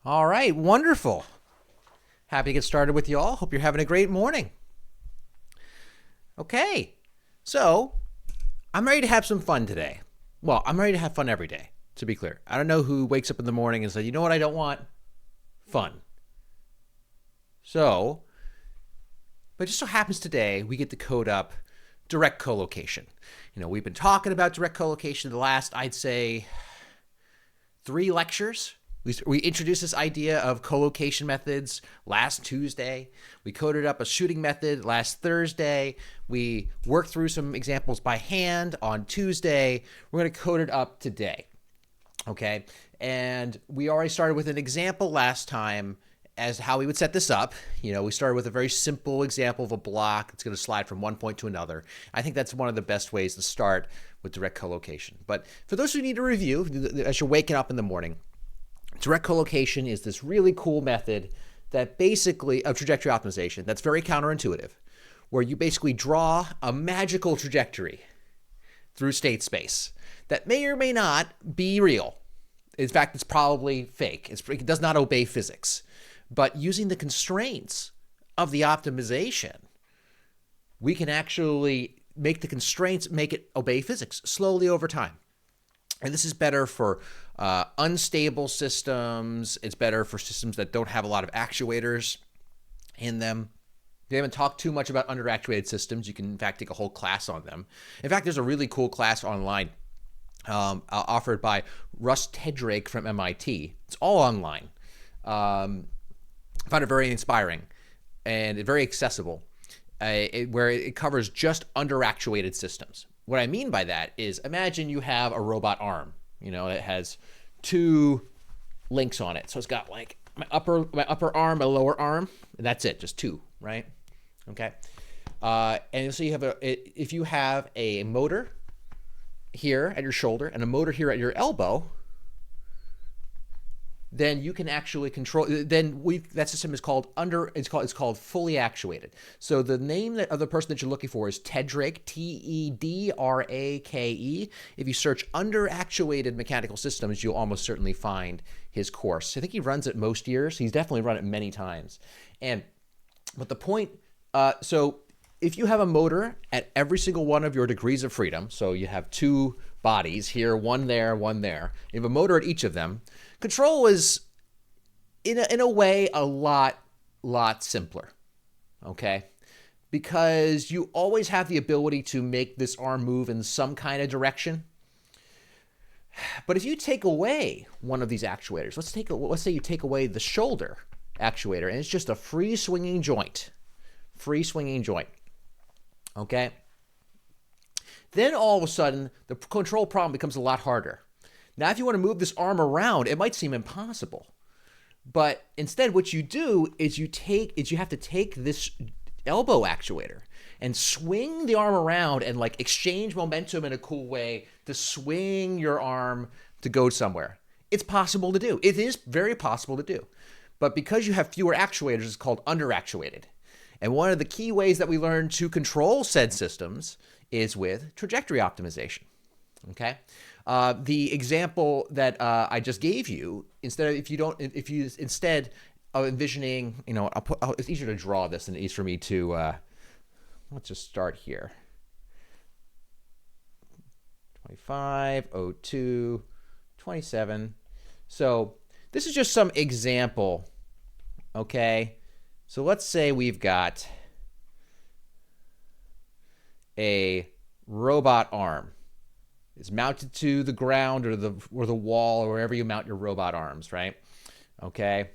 All right, wonderful. Happy to get started with you all. Hope you're having a great morning. Okay, so I'm ready to have some fun today. Well, I'm ready to have fun every day, to be clear. I don't know who wakes up in the morning and says, you know what I don't want? Fun. So, but it just so happens today we get to code up direct collocation. We've been talking about direct collocation the last, I'd say, 3 lectures. We introduced this idea of collocation methods last Tuesday. We coded up a shooting method last Thursday. We worked through some examples by hand on Tuesday. We're going to code it up today. Okay? And we already started with an example last time as how we would set this up. We started with a very simple example of a block that's going to slide from one point to another. I think that's one of the best ways to start with direct collocation. But for those who need to review, as you're waking up in the morning, direct collocation is this really cool method that basically, of trajectory optimization, that's very counterintuitive, where you basically draw a magical trajectory through state space that may or may not be real. In fact, it's probably fake. It does not obey physics. But using the constraints of the optimization, we can actually make the constraints make it obey physics slowly over time. And this is better for unstable systems. It's better for systems that don't have a lot of actuators in them. We haven't talked too much about underactuated systems. You can, in fact, take a whole class on them. In fact, there's a really cool class online offered by Russ Tedrake from MIT. It's all online. I found it very inspiring and very accessible, where it covers just underactuated systems. What I mean by that is, imagine you have a robot arm. It has 2 links on it. So it's got like my upper arm, my lower arm, and that's it, just 2, right? Okay. And so you have if you have a motor here at your shoulder and a motor here at your elbow, then you can actually control. That system is called it's called fully actuated. So the name of the person that you're looking for is Tedrake, Tedrake. If you search underactuated mechanical systems, you'll almost certainly find his course. I think he runs it most years. He's definitely run it many times. But the point, so if you have a motor at every single one of your degrees of freedom, so you have 2 bodies here, one there, one there. You have a motor at each of them. Control is, in a way, a lot simpler, okay? Because you always have the ability to make this arm move in some kind of direction. But if you take away one of these actuators, let's say you take away the shoulder actuator, and it's just a free swinging joint, okay? Then all of a sudden, the control problem becomes a lot harder. Now, if you want to move this arm around, it might seem impossible. But instead, what you do is you have to take this elbow actuator and swing the arm around and like exchange momentum in a cool way to swing your arm to go somewhere. It's possible to do. It is very possible to do. But because you have fewer actuators, it's called underactuated. And one of the key ways that we learn to control said systems is with trajectory optimization. Okay? The example that I just gave you, instead of envisioning, it's easier to draw this than it is for me to, let's just start here. 25, 02, 27. So this is just some example, okay? So let's say we've got a robot arm. It's mounted to the ground or the wall or wherever you mount your robot arms, right? Okay.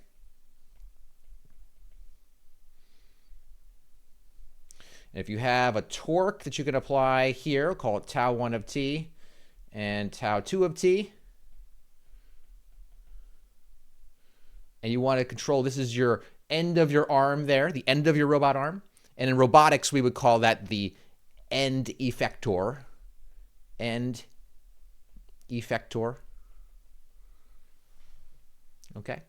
And if you have a torque that you can apply here, call it tau 1 of t and tau 2 of t. And you want to control, this is your end of your arm there, the end of your robot arm. And in robotics, we would call that the end effector. End effector. Okay.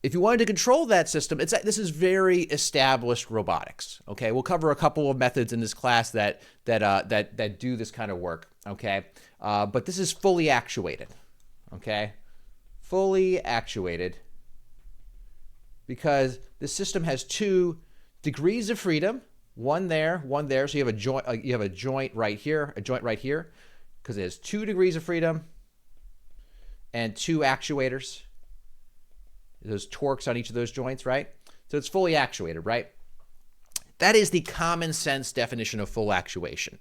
If you wanted to control that system, this is very established robotics. Okay, we'll cover a couple of methods in this class that do this kind of work. Okay, but this is fully actuated. okay? Fully actuated because the system has 2 degrees of freedom, one there, one there. So you have a joint right here, because it has 2 degrees of freedom and 2 actuators. Those torques on each of those joints, right? So it's fully actuated, right? That is the common sense definition of full actuation.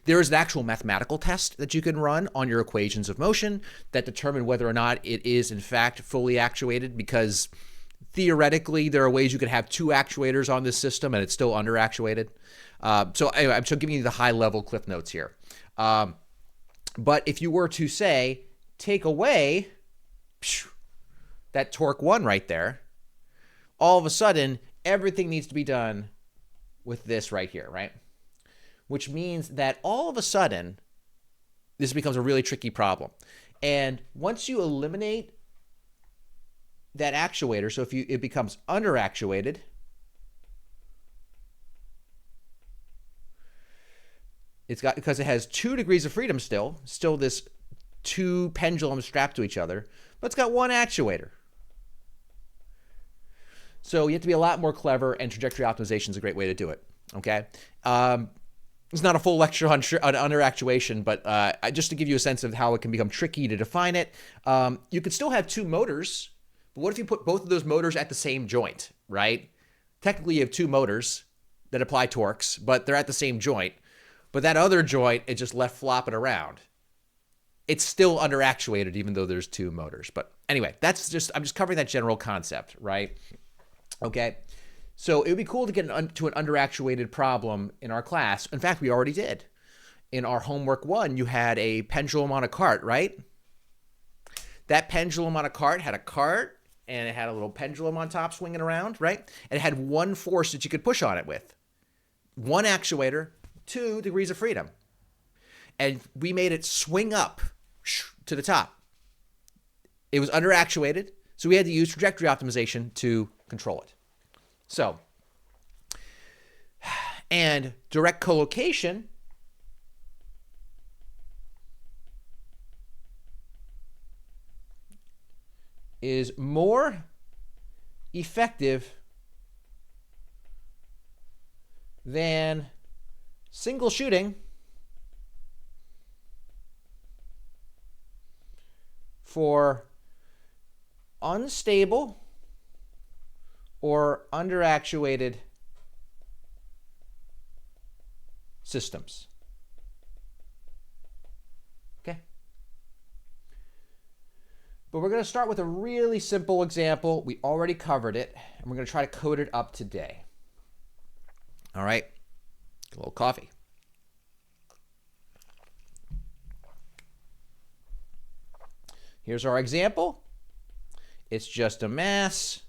There is an actual mathematical test that you can run on your equations of motion that determine whether or not it is in fact fully actuated, because theoretically there are ways you could have 2 actuators on this system and it's still under actuated. So anyway, I'm just giving you the high level cliff notes here. But if you were to say, take away that torque 1 right there, all of a sudden everything needs to be done with this right here, right? Which means that all of a sudden, this becomes a really tricky problem. And once you eliminate that actuator, so if it becomes under-actuated, because it has 2 degrees of freedom still this 2 pendulums strapped to each other, but it's got 1 actuator. So you have to be a lot more clever, and trajectory optimization is a great way to do it, okay? It's not a full lecture on under actuation, but just to give you a sense of how it can become tricky to define it, you could still have 2 motors, but what if you put both of those motors at the same joint, right? Technically, you have 2 motors that apply torques, but they're at the same joint, but that other joint is just left flopping around. It's still under actuated even though there's 2 motors. But anyway, I'm just covering that general concept, right? Okay, so it would be cool to get to an under-actuated problem in our class. In fact, we already did. In our homework 1, you had a pendulum on a cart, right? That pendulum on a cart had a cart, and it had a little pendulum on top swinging around, right? And it had 1 force that you could push on it with. 1 actuator, 2 degrees of freedom. And we made it swing up to the top. It was under-actuated, so we had to use trajectory optimization to control it. So, and direct collocation is more effective than single shooting for unstable or under-actuated systems. Okay? But we're going to start with a really simple example. We already covered it, and we're going to try to code it up today. All right? Get a little coffee. Here's our example. It's just a mass.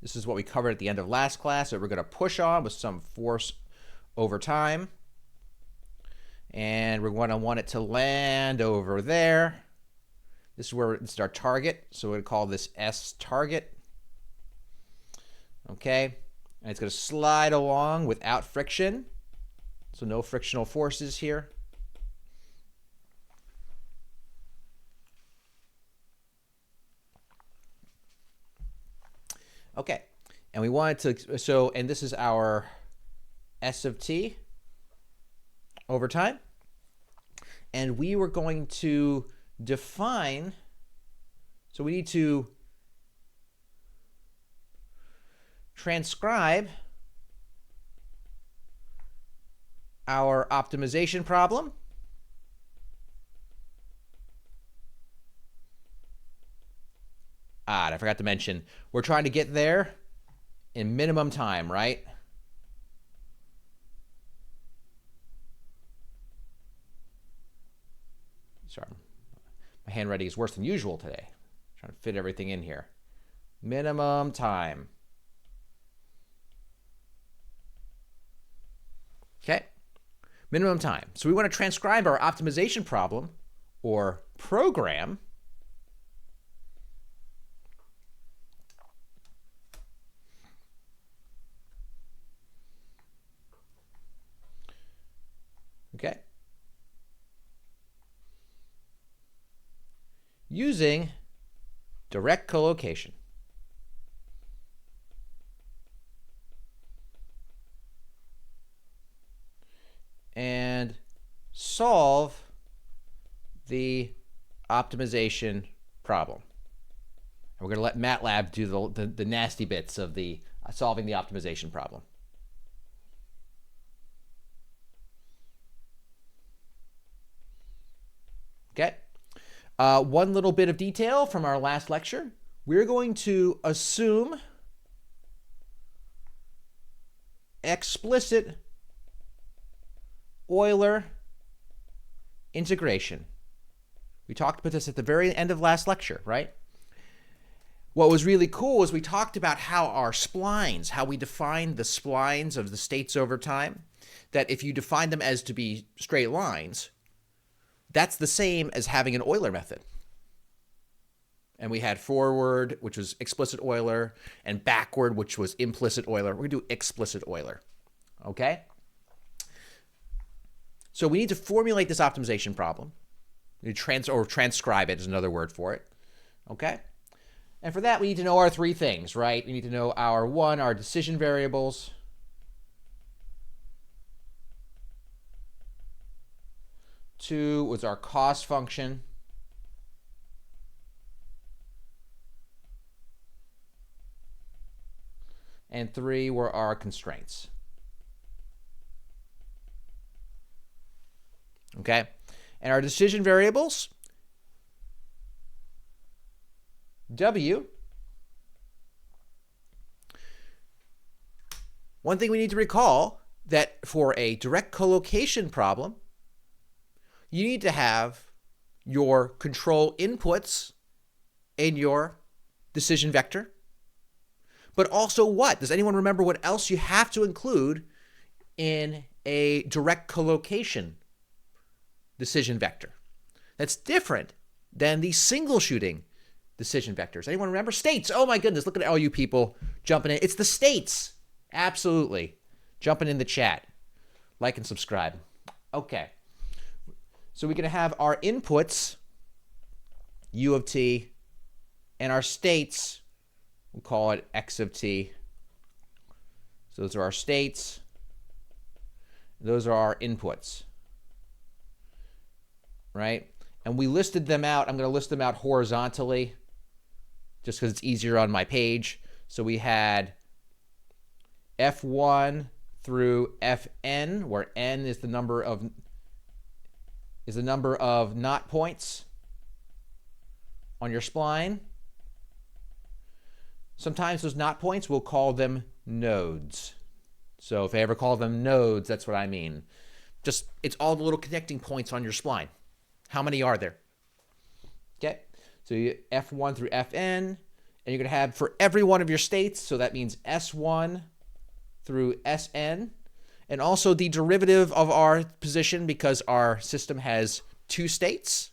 This is what we covered at the end of last class that we're going to push on with some force over time. And we're going to want it to land over there. This is our target, so we'll call this S target. Okay, and it's going to slide along without friction, so no frictional forces here. Okay, and we wanted to, and this is our S of t over time. And we were going to define, so we need to transcribe our optimization problem. And I forgot to mention, we're trying to get there in minimum time, right? Sorry, my handwriting is worse than usual today. Trying to fit everything in here. Minimum time. Okay, minimum time. So we want to transcribe our optimization problem or program using direct collocation. And solve the optimization problem. And we're going to let MATLAB do the nasty bits of the solving the optimization problem. Okay. One little bit of detail from our last lecture. We're going to assume explicit Euler integration. We talked about this at the very end of last lecture, right? What was really cool is we talked about how our splines, how we define the splines of the states over time, that if you define them as to be straight lines, that's the same as having an Euler method. And we had forward, which was explicit Euler, and backward, which was implicit Euler. We're going to do explicit Euler, okay? So we need to formulate this optimization problem. We need to transcribe it is another word for it, okay? And for that, we need to know our three things, right? We need to know our decision variables. Two was our cost function. And three were our constraints. Okay? And our decision variables, W. One thing we need to recall that for a direct collocation problem, you need to have your control inputs in your decision vector. But also what? Does anyone remember what else you have to include in a direct collocation decision vector? That's different than the single shooting decision vectors. Anyone remember? States. Oh my goodness, look at all you people jumping in. It's the states. Absolutely. Jumping in the chat. Like and subscribe. Okay. So we're going to have our inputs, U of t, and our states, we'll call it x of t. So those are our states. Those are our inputs. Right? And we listed them out. I'm going to list them out horizontally just because it's easier on my page. So we had F1 through Fn, where n is the number of knot points on your spline. Sometimes those knot points, we'll call them nodes. So if I ever call them nodes, that's what I mean. Just, it's all the little connecting points on your spline. How many are there? Okay, so you F1 through Fn, and you're going to have for every one of your states, so that means S1 through Sn, and also the derivative of our position because our system has two states.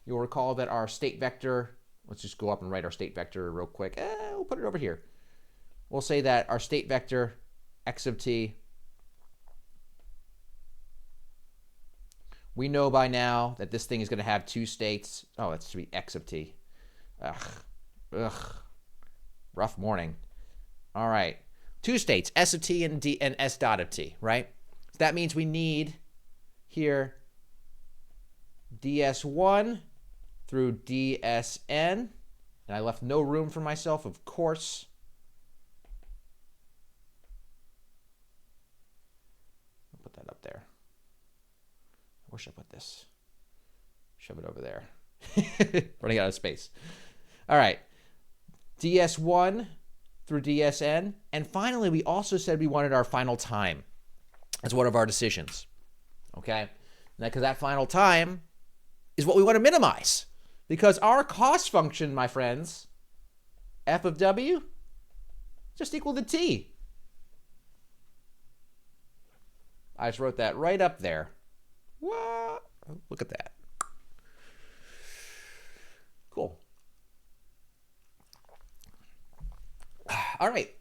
You'll recall that our state vector, let's just go up and write our state vector real quick. We'll put it over here. We'll say that our state vector, x of t, we know by now that this thing is going to have two states. Oh, that's to be x of t. Ugh. Rough morning. All right. Two states, s of t and s dot of t, right? So that means we need here ds1 through dsn. And I left no room for myself, of course. I'll put that up there. Where should I put this? Shove it over there. Running out of space. All right. ds1 through dsn. And finally, we also said we wanted our final time as one of our decisions. Okay? Because that final time is what we want to minimize. Because our cost function, my friends, f of w, just equal to t. I just wrote that right up there. What? Look at that. Cool. All right.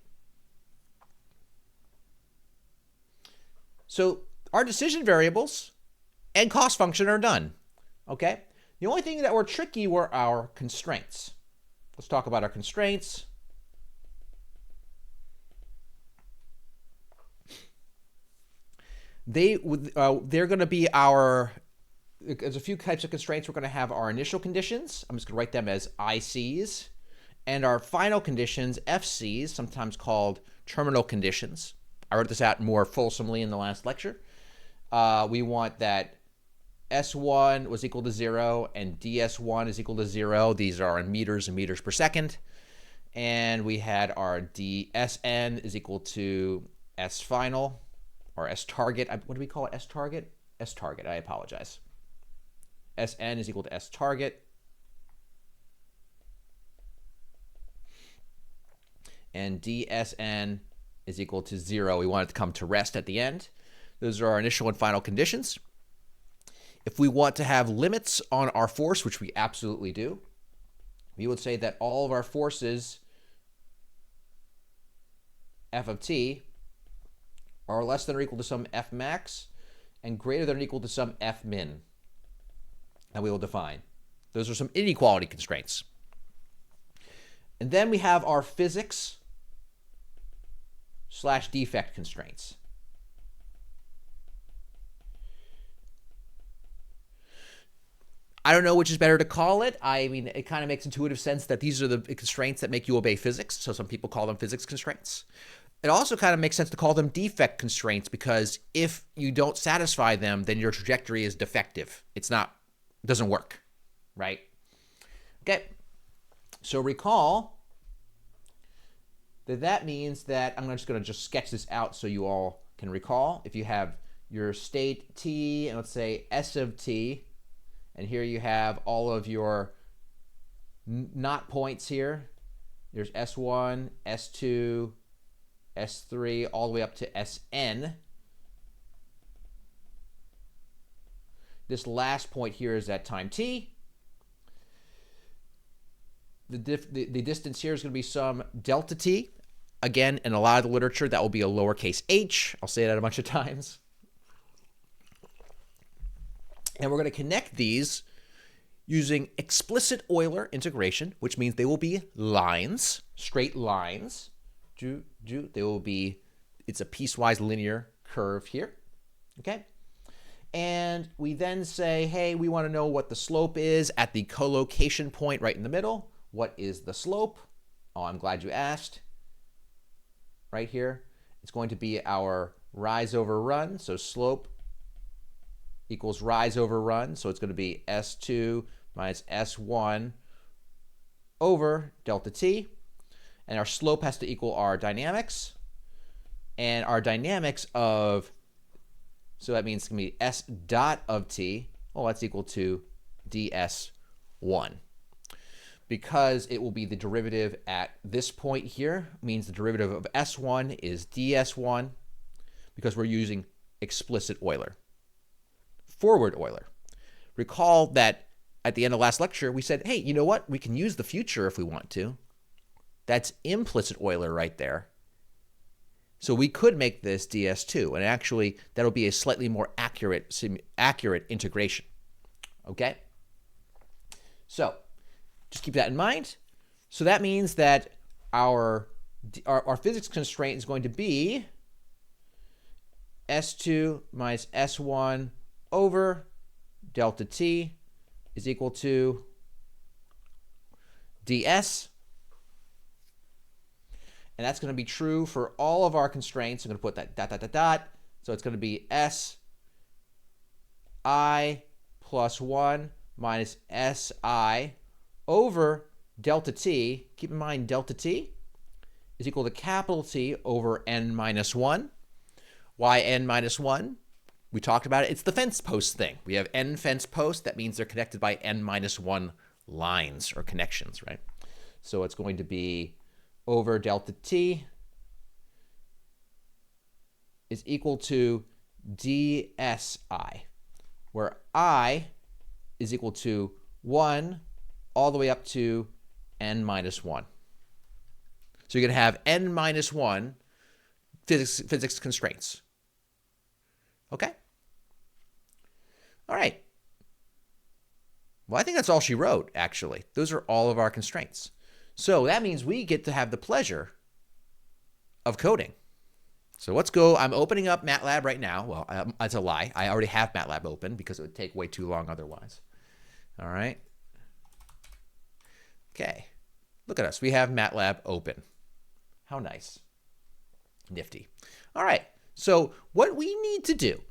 So our decision variables and cost function are done. Okay? The only thing that were tricky were our constraints. let's talk about our constraints. They're going to be our, there's a few types of constraints. We're going to have our initial conditions. I'm just going to write them as ICs. And our final conditions, FCs, sometimes called terminal conditions. I wrote this out more fulsomely in the last lecture. We want that S1 was equal to 0 and DS1 is equal to 0. These are in meters and meters per second. And we had our DSN is equal to S final or S target. What do we call it? S target? S target. I apologize. SN is equal to S target. And DSN is equal to 0. We want it to come to rest at the end. Those are our initial and final conditions. If we want to have limits on our force, which we absolutely do, we would say that all of our forces F of t are less than or equal to some F max and greater than or equal to some F min. And we will define. Those are some inequality constraints. And then we have our physics / defect constraints. I don't know which is better to call it. I mean, it kind of makes intuitive sense that these are the constraints that make you obey physics. So some people call them physics constraints. It also kind of makes sense to call them defect constraints because if you don't satisfy them, then your trajectory is defective. It doesn't work, right? Okay. So recall that means that I'm just going to sketch this out so you all can recall. If you have your state t and let's say S of t, and here you have all of your not points here. There's S1, S2, S3, all the way up to Sn. This last point here is at time t. The distance here is going to be some delta t. Again, in a lot of the literature, that will be a lowercase h. I'll say that a bunch of times. And we're going to connect these using explicit Euler integration, which means they will be lines, straight lines. They will be, it's a piecewise linear curve here, okay? And we then say, hey, we want to know what the slope is at the collocation point right in the middle. What is the slope? Oh, I'm glad you asked. Right here, it's going to be our rise over run. So slope equals rise over run. So it's going to be S2 minus S1 over delta t. And our slope has to equal our dynamics. And our dynamics of, so that means it's going to be S dot of t. Well, that's equal to ds1. Because it will be the derivative at this point here, means the derivative of S1 is ds1, because we're using explicit Euler. Forward Euler. Recall that at the end of last lecture, we said, hey, you know what? We can use the future if we want to. That's implicit Euler right there. So we could make this ds2, and actually that'll be a slightly more accurate integration. Okay? So just keep that in mind. So that means that our physics constraint is going to be S2 minus S1 over delta t is equal to ds. And that's going to be true for all of our constraints. I'm going to put that dot, dot, dot, dot. So it's going to be S I plus 1 minus Si over delta t. Keep in mind delta t is equal to capital T over n minus 1. Why n minus 1? We talked about it. It's the fence post thing. We have n fence posts. That means they're connected by n minus 1 lines or connections, right? So it's going to be over delta t is equal to dsi, where I is equal to 1 all the way up to n minus 1. So you're going to have n minus 1 physics constraints. Okay? All right. Well, I think that's all she wrote, actually. Those are all of our constraints. So that means we get to have the pleasure of coding. So let's go. I'm opening up MATLAB right now. Well, that's a lie. I already have MATLAB open because it would take way too long otherwise. All right. Okay. Look at us. We have MATLAB open. How nice. Nifty. All right. So what we need to do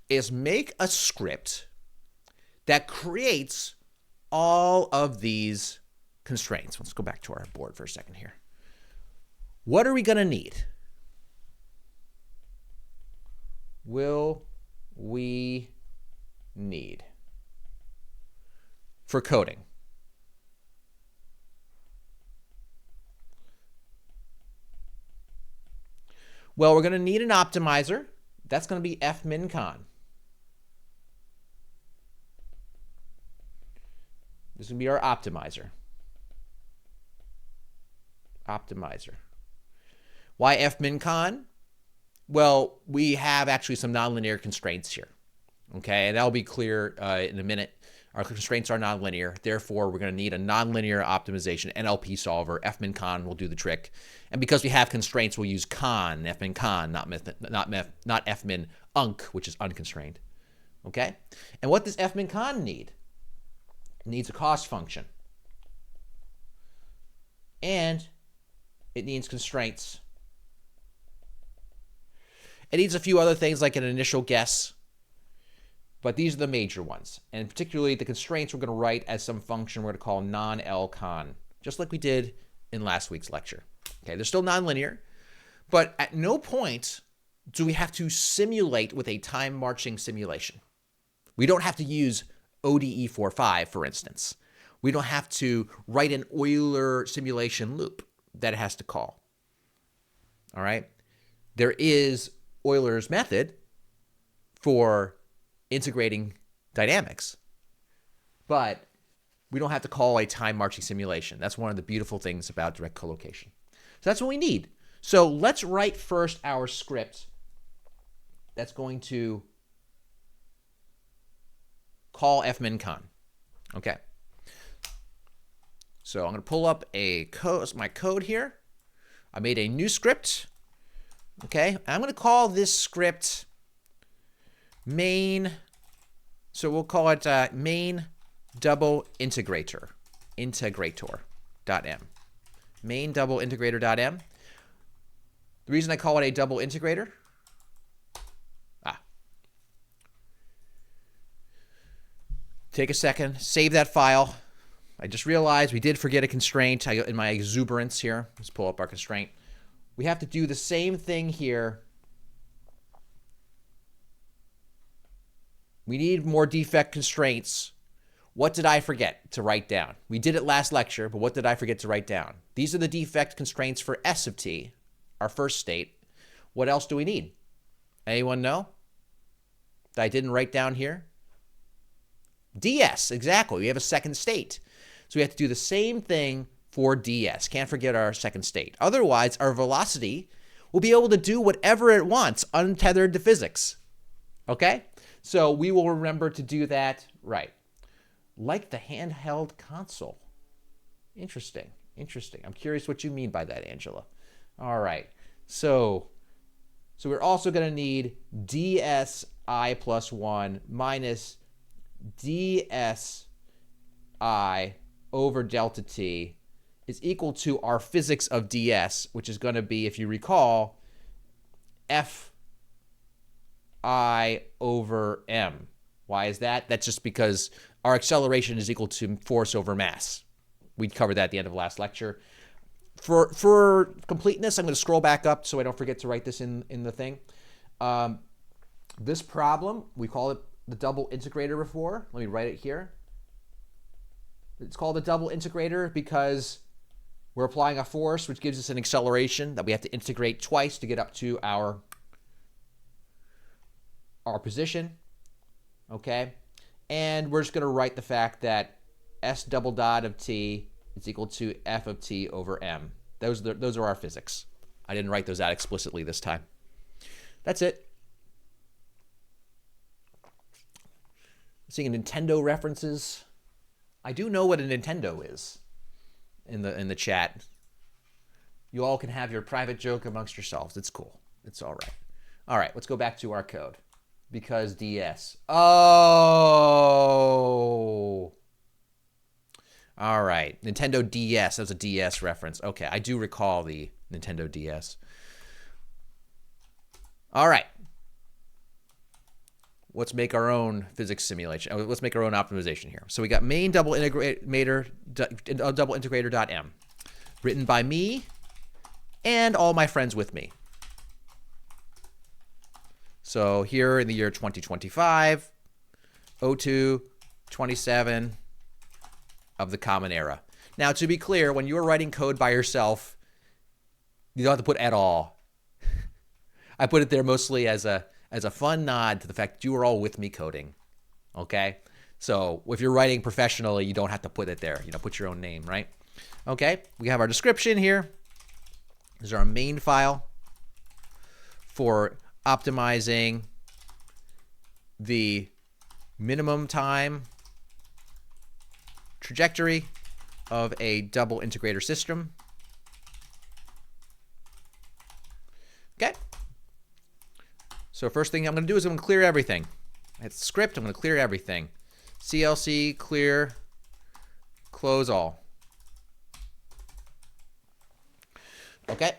is make a script that creates all of these constraints. Let's go back to our board for a second here. What are we going to need? Will we need for coding? Well, we're going to need an optimizer. That's going to be fmin_con. This is going to be our optimizer. Why fmin_con? Well, we have actually some nonlinear constraints here. Okay, and that'll be clear in a minute. Our constraints are nonlinear. Therefore, we're going to need a nonlinear optimization NLP solver. fmin_con will do the trick. And because we have constraints, we'll use con, fmin_con, not fmin_unc, which is unconstrained. Okay? And what does fmin_con need? It needs a cost function. And it needs constraints. It needs a few other things like an initial guess. But these are the major ones. And particularly the constraints we're going to write as some function we're going to call non-lcon, just like we did in last week's lecture. Okay, they're still nonlinear, but at no point do we have to simulate with a time-marching simulation. We don't have to use ODE45, for instance. We don't have to write an Euler simulation loop that it has to call. All right? There is Euler's method for integrating dynamics, but we don't have to call a time-marching simulation. That's one of the beautiful things about direct collocation. So that's what we need. So let's write first our script that's going to call fmin_con. Okay. So I'm going to pull up my code here. I made a new script. Okay. I'm going to call this script main. So we'll call it main double integrator.m. Main double integrator.m. The reason I call it a double integrator, take a second, save that file. I just realized we did forget a constraint. In my exuberance here, let's pull up our constraint. We have to do the same thing here. We need more defect constraints. What did I forget to write down? We did it last lecture, but what did I forget to write down? These are the defect constraints for S of t, our first state. What else do we need? Anyone know that I didn't write down here? ds, exactly. We have a second state. So we have to do the same thing for ds. Can't forget our second state. Otherwise, our velocity will be able to do whatever it wants, untethered to physics. Okay? So we will remember to do that right. Like the handheld console. Interesting. Interesting. I'm curious what you mean by that, Angela. All right. So we're also going to need dsi plus 1 minus dsi over delta t is equal to our physics of ds, which is going to be, if you recall, fi over m. Why is that? That's just because our acceleration is equal to force over mass. We covered that at the end of last lecture. For completeness, I'm going to scroll back up so I don't forget to write this in the thing. This problem, we call it the double integrator before. Let me write it here. It's called a double integrator because we're applying a force which gives us an acceleration that we have to integrate twice to get up to our position. Okay? And we're just going to write the fact that s double dot of t is equal to f of t over m. Those are our physics. I didn't write those out explicitly this time. That's it. Seeing Nintendo references. I do know what a Nintendo is. in the chat. You all can have your private joke amongst yourselves. It's cool. It's all right. All right, let's go back to our code. Because DS. Oh. All right. Nintendo DS. That was a DS reference. Okay, I do recall the Nintendo DS. All right. Let's make our own physics simulation. Let's make our own optimization here. So we got main double integrator.m, written by me and all my friends with me. So here in the year 2025, 0227 of the Common Era. Now, to be clear, when you're writing code by yourself, you don't have to put at all. I put it there mostly as a fun nod to the fact that you were all with me coding, okay? So if you're writing professionally, you don't have to put it there. Put your own name, right? Okay, we have our description here. This is our main file for optimizing the minimum time trajectory of a double integrator system. Okay. So first thing I'm going to do is I'm going to clear everything. It's the script. I'm going to clear everything. CLC clear, close all. Okay.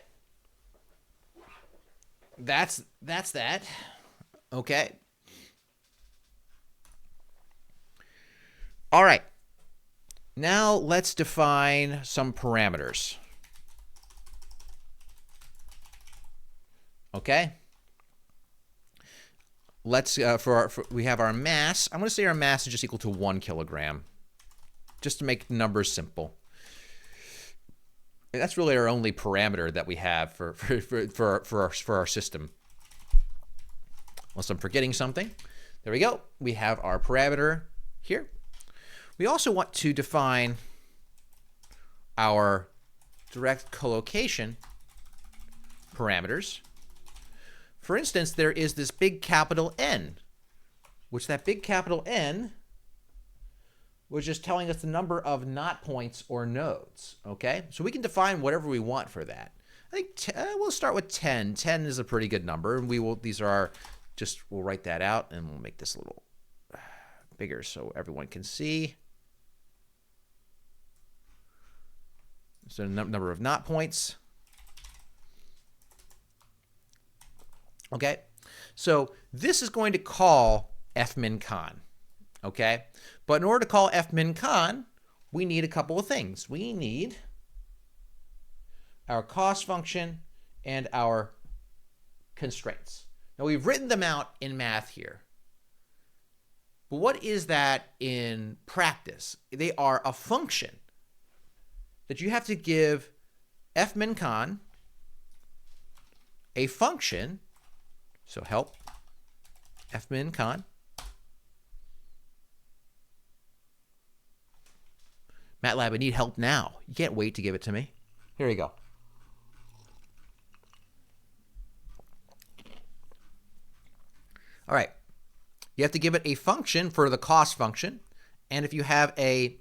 That's that. Okay. All right. Now let's define some parameters. Okay. Let's we have our mass. I'm going to say our mass is just equal to 1 kilogram, just to make numbers simple. And that's really our only parameter that we have for our system. Unless I'm forgetting something. There we go. We have our parameter here. We also want to define our direct collocation parameters. For instance, there is this big capital N, which that big capital N was just telling us the number of knot points or nodes, okay? So we can define whatever we want for that. I think we'll start with 10. 10 is a pretty good number, and we'll write that out, and we'll make this a little bigger so everyone can see. So number of knot points. Okay, so this is going to call fmin_con, okay? But in order to call fmin_con, we need a couple of things. We need our cost function and our constraints. Now, we've written them out in math here. But what is that in practice? They are a function that you have to give fmin_con a function. So help fmin_con. MATLAB, I need help now. You can't wait to give it to me. Here you go. All right. You have to give it a function for the cost function. And if you have a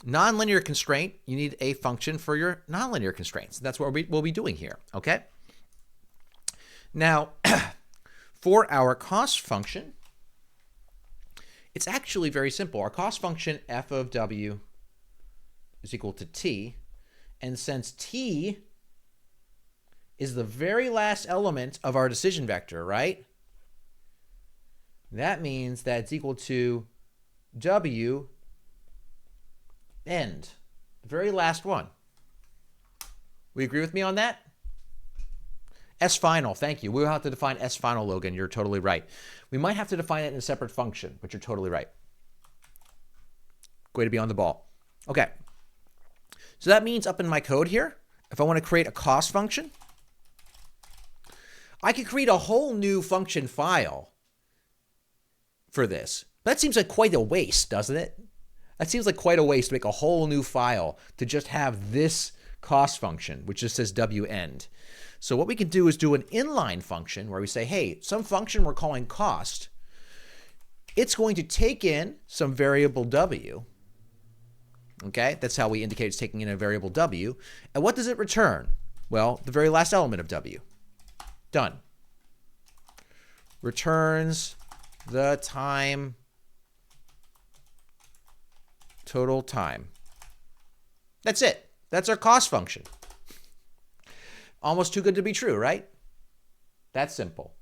nonlinear constraint, you need a function for your nonlinear constraints. That's what we'll be doing here, okay? Now, for our cost function, it's actually very simple. Our cost function f of w is equal to t. And since t is the very last element of our decision vector, right? That means that it's equal to w end, the very last one. We agree with me on that? S final, thank you. We'll have to define S final, Logan. You're totally right. We might have to define it in a separate function, but you're totally right. Way to be on the ball. Okay. So that means up in my code here, if I want to create a cost function, I could create a whole new function file for this. That seems like quite a waste, doesn't it? That seems like quite a waste to make a whole new file to just have this cost function, which just says w_end. So what we can do is do an inline function where we say, hey, some function we're calling cost, it's going to take in some variable w, Okay, that's how we indicate it's taking in a variable w. And what does it return? Well, the very last element of w. Done. Returns the time, total time. That's it. That's our cost function. Almost too good to be true, right? That's simple.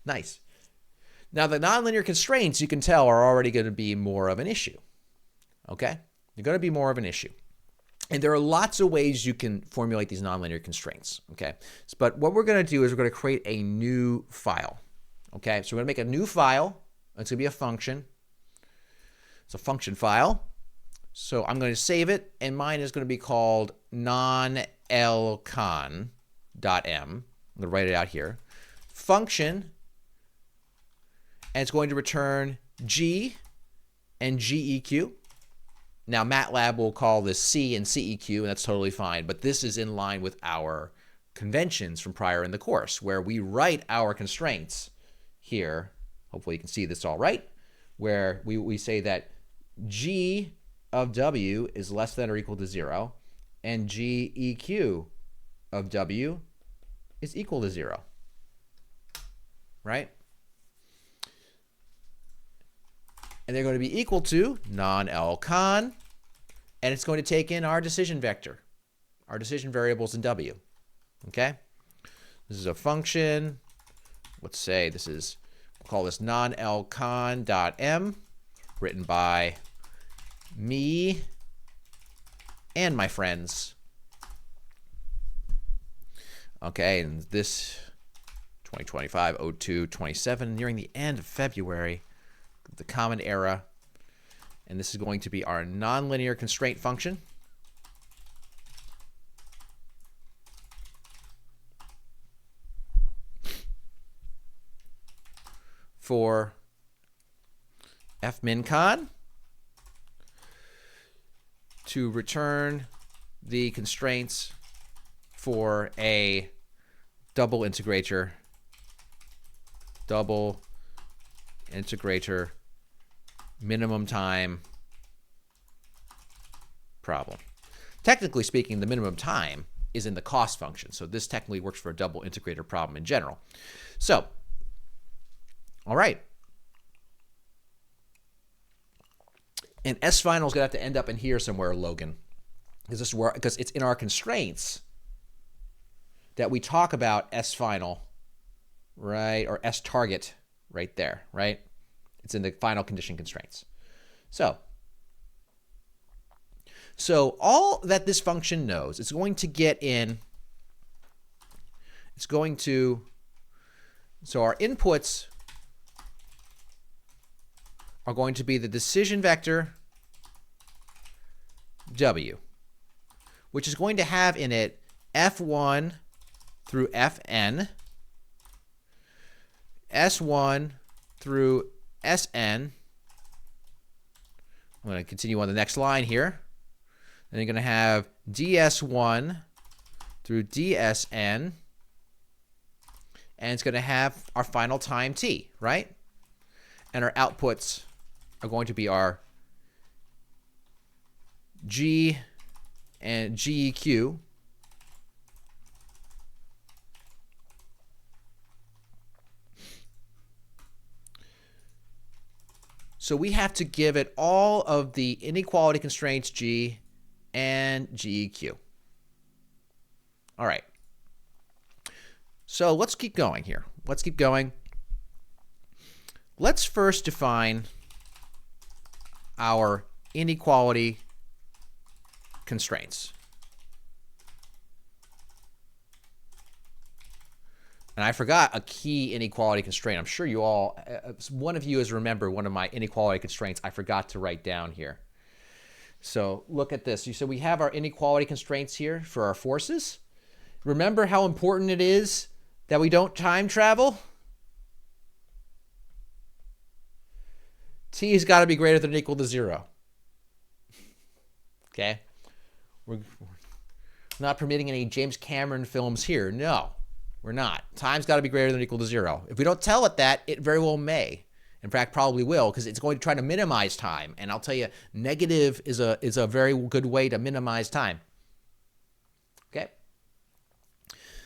Nice. Now, the nonlinear constraints, you can tell, are already going to be more of an issue. Okay? They're going to be more of an issue. And there are lots of ways you can formulate these nonlinear constraints. Okay? But what we're going to do is we're going to create a new file. Okay? So we're going to make a new file. It's going to be a function. It's a function file. So I'm going to save it, and mine is going to be called non-lcon.m. I'm going to write it out here. Function, and it's going to return G and GEQ. Now, MATLAB will call this C and CEQ, and that's totally fine, but this is in line with our conventions from prior in the course, where we write our constraints here. Hopefully you can see this all right, where we say that G of W is less than or equal to 0, and GEQ of W is equal to 0, right? And they're going to be equal to non-lcon, and it's going to take in our decision vector, our decision variables in W, okay? This is a function. Let's say this is, we'll call this non-lcon.m, written by me and my friends. Okay, and this 2025-02-27, nearing the end of February, the common era, and this is going to be our nonlinear constraint function. For fmincon to return the constraints for a double integrator minimum time problem. Technically speaking, the minimum time is in the cost function, so this technically works for a double integrator problem in general. So, all right. And S final is going to have to end up in here somewhere, Logan, because it's in our constraints that we talk about S final, right, or S target right there, right? It's in the final condition constraints. So all that this function knows, it's going to get in, so our inputs are going to be the decision vector W, which is going to have in it F1 through Fn, S1 through Sn. I'm going to continue on the next line here. Then you're going to have ds1 through dsn, and it's going to have our final time t, right? And our outputs are going to be our G and GEQ. So we have to give it all of the inequality constraints G and GEQ. All right. So let's keep going here. Let's keep going. Let's first define our inequality constraints. And I forgot a key inequality constraint. I'm sure you all, one of you has remembered one of my inequality constraints I forgot to write down here. So look at this. So we have our inequality constraints here for our forces. Remember how important it is that we don't time travel? T has got to be greater than or equal to 0. Okay? We're not permitting any James Cameron films here. No. We're not. Time's got to be greater than or equal to 0. If we don't tell it that, it very well may. In fact, probably will, because it's going to try to minimize time. And I'll tell you, negative is a very good way to minimize time. Okay?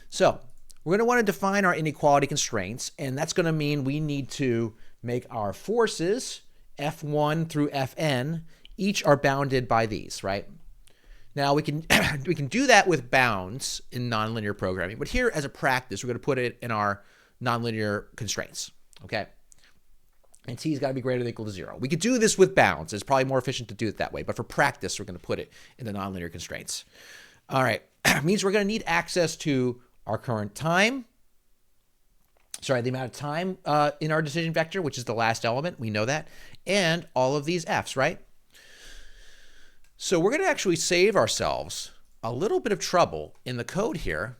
So we're going to want to define our inequality constraints, and that's going to mean we need to make our forces, F1 through Fn, each are bounded by these, right? Now we can we can do that with bounds in nonlinear programming, but here as a practice, we're going to put it in our nonlinear constraints, okay? And t has got to be greater than or equal to 0. We could do this with bounds. It's probably more efficient to do it that way, but for practice, we're going to put it in the nonlinear constraints. All right, means we're going to need access to our current time, the amount of time in our decision vector, which is the last element, we know that, and all of these f's, right? So we're going to actually save ourselves a little bit of trouble in the code here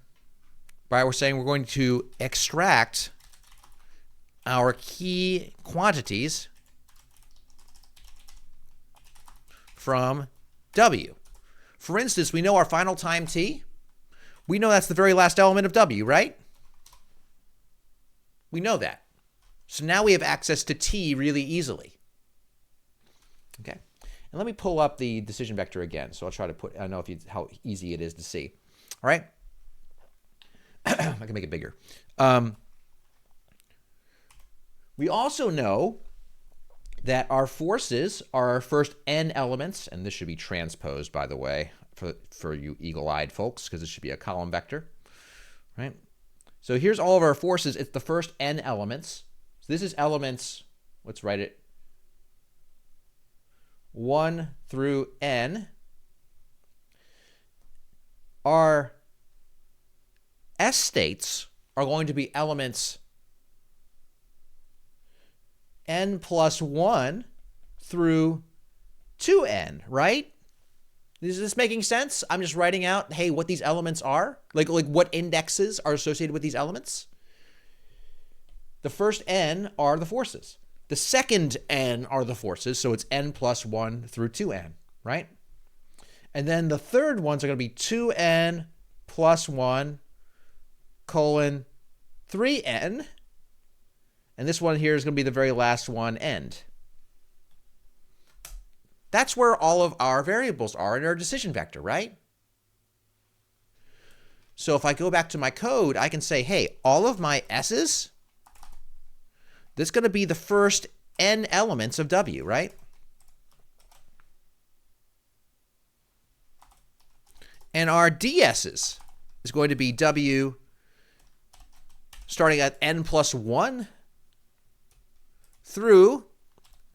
by we're saying we're going to extract our key quantities from W. For instance, we know our final time t. We know that's the very last element of W, right? We know that. So now we have access to t really easily. Okay. And let me pull up the decision vector again. So I'll try to put, I don't know how easy it is to see. All right. I can make it bigger. We also know that our forces are our first n elements, and this should be transposed, by the way, for you eagle-eyed folks, because it should be a column vector, right? So here's all of our forces. It's the first n elements. So this is elements, let's write it, 1 through n. Our S states are going to be elements n plus 1 through 2n, right? Is this making sense? I'm just writing out, hey, what these elements are, like what indexes are associated with these elements. The first n are the forces. The second n are the forces, so it's n plus 1 through 2n, right? And then the third ones are going to be 2n plus 1 colon 3n. And this one here is going to be the very last one, end. That's where all of our variables are in our decision vector, right? So if I go back to my code, I can say, hey, all of my s's, that's going to be the first n elements of W, right? And our ds's is going to be W starting at n plus 1 through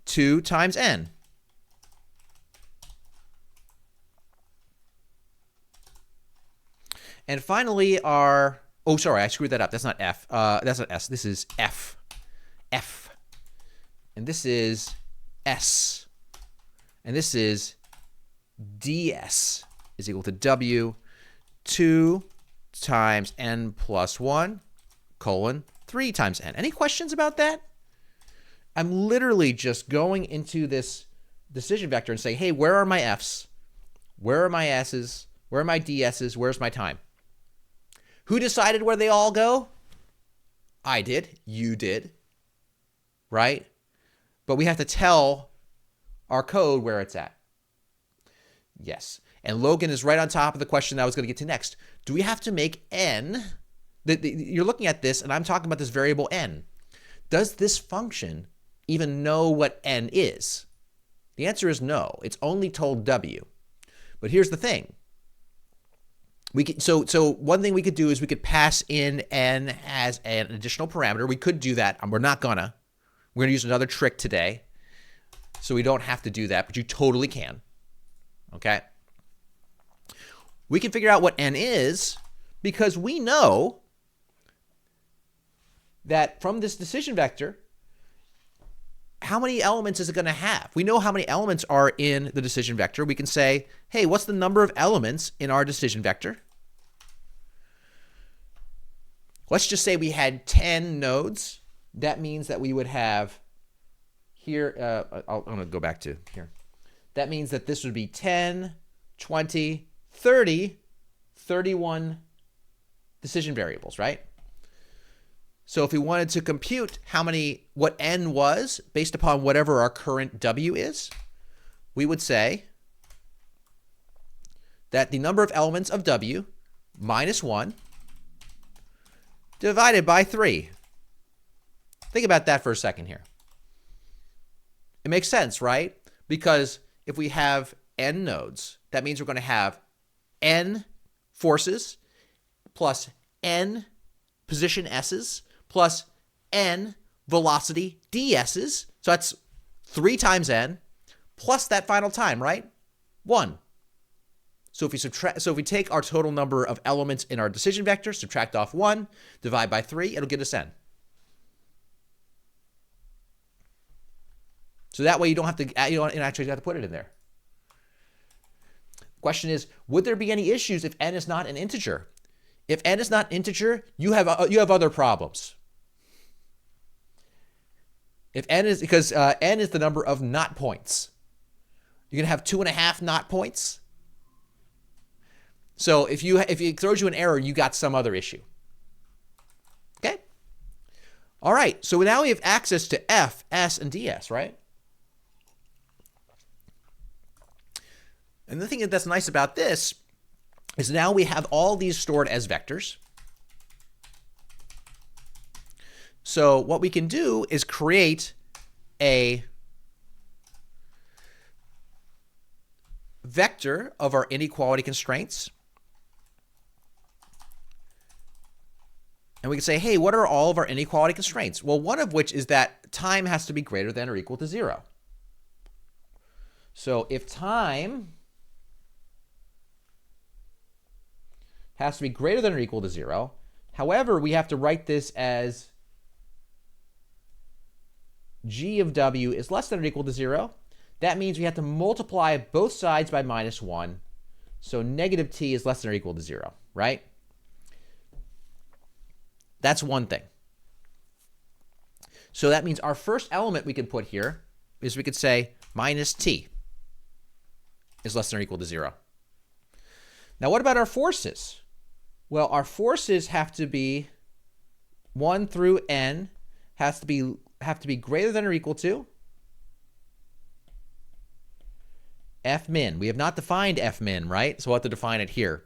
2 times n. And finally our, oh, sorry, I screwed that up. That's not F. That's not S. This is F. F. And this is S. And this is ds is equal to W 2 times n plus 1 colon 3 times n. Any questions about that? I'm literally just going into this decision vector and saying, hey, where are my F's? Where are my S's? Where are my DS's? Where's my time? Who decided where they all go? I did. You did. Right? But we have to tell our code where it's at. Yes. And Logan is right on top of the question that I was going to get to next. Do we have to make n? You're looking at this, and I'm talking about this variable n. Does this function even know what n is? The answer is no. It's only told W. But here's the thing. We could, so one thing we could do is we could pass in n as an additional parameter. We could do that. We're not gonna. We're gonna use another trick today, so we don't have to do that, but you totally can. Okay? We can figure out what n is because we know that from this decision vector, how many elements is it going to have? We know how many elements are in the decision vector. We can say, hey, what's the number of elements in our decision vector? Let's just say we had 10 nodes. That means that we would have here, I'm going to go back to here. That means that this would be 10, 20, 30, 31 decision variables, right? So if we wanted to compute what n was based upon whatever our current w is, we would say that the number of elements of w minus 1 divided by 3. Think about that for a second here. It makes sense, right? Because if we have n nodes, that means we're going to have n forces plus n position s's plus n velocity ds's. So that's 3 times n plus that final time, right? 1. So if we take our total number of elements in our decision vector, subtract off 1, divide by 3, it'll get us n. So that way you don't actually have to put it in there. Question is, would there be any issues if n is not an integer? If n is not an integer, you have other problems. If n is because n is the number of not points. You're gonna have 2.5 not points. So if it throws you an error, you got some other issue. Okay. All right. So now we have access to f, s, and ds, right? And the thing that's nice about this is now we have all these stored as vectors. So what we can do is create a vector of our inequality constraints. And we can say, hey, what are all of our inequality constraints? Well, one of which is that time has to be greater than or equal to 0. So if time has to be greater than or equal to 0, however, we have to write this as g of w is less than or equal to 0. That means we have to multiply both sides by minus 1. So negative t is less than or equal to 0, right? That's one thing. So that means our first element we could put here is we could say minus t is less than or equal to 0. Now what about our forces? Well, our forces have to be 1 through n have to be greater than or equal to f min. We have not defined f min, right? So we'll have to define it here.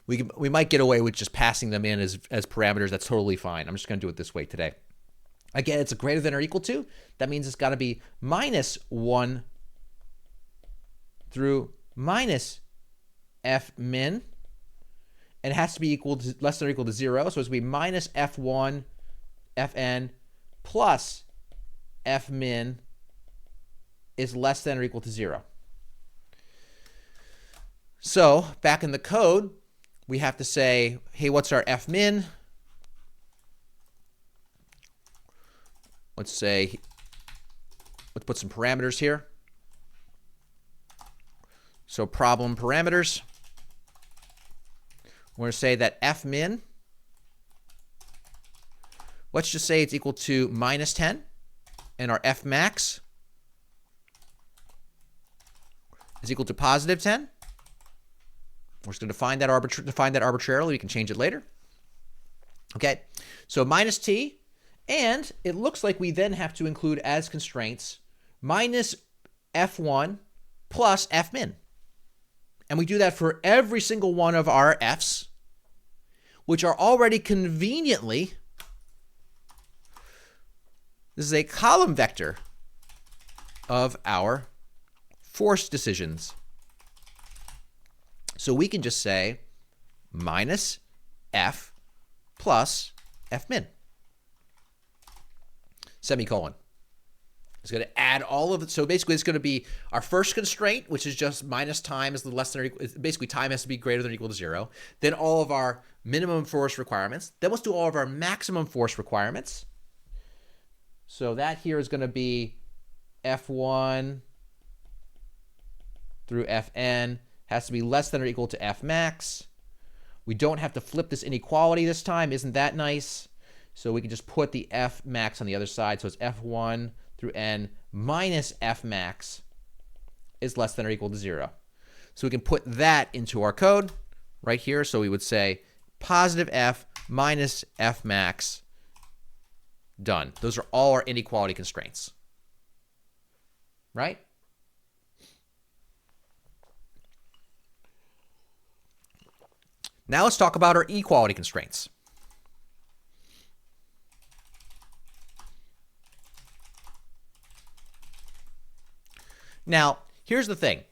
We might get away with just passing them in as parameters. That's totally fine. I'm just going to do it this way today. Again, it's a greater than or equal to. That means it's got to be minus 1 through minus f min. And it has to be equal to less than or equal to 0. So it's going to be minus f1 fn plus f min is less than or equal to 0. So back in the code, we have to say, hey, what's our f min? Let's put some parameters here. So problem parameters. We're going to say that f min, let's just say it's equal to minus 10, and our f max is equal to positive 10. We're just going to define that arbitrarily. We can change it later. Okay, so minus t, and it looks like we then have to include as constraints minus f1 plus f min. And we do that for every single one of our f's, which are already conveniently, this is a column vector of our force decisions. So we can just say minus f plus f min, semicolon. It's going to add all of it. So basically, it's going to be our first constraint, which is just minus time is less than or equal. Basically, time has to be greater than or equal to 0. Then all of our minimum force requirements. Then let's do all of our maximum force requirements. So that here is going to be f1 through fn has to be less than or equal to f max. We don't have to flip this inequality this time. Isn't that nice? So we can just put the f max on the other side. So it's f1 through n minus f max is less than or equal to 0. So we can put that into our code right here. So we would say positive f minus F max. Done. Those are all our inequality constraints. Right? Now let's talk about our equality constraints. Now, here's the thing.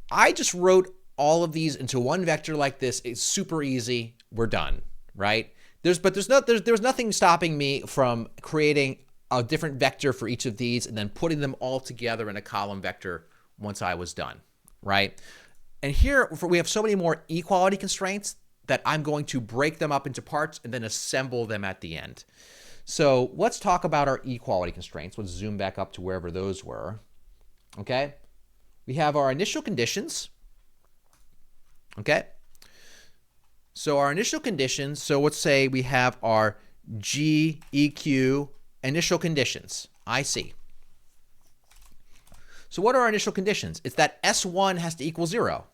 I just wrote all of these into one vector like this. It's super easy. We're done, right? There's nothing stopping me from creating a different vector for each of these and then putting them all together in a column vector once I was done, right? And here we have so many more equality constraints that I'm going to break them up into parts and then assemble them at the end. So let's talk about our equality constraints. Let's zoom back up to wherever those were. Okay, we have our initial conditions. Okay, so our initial conditions, so let's say we have our GEQ initial conditions, IC. So what are our initial conditions? It's that S1 has to equal 0.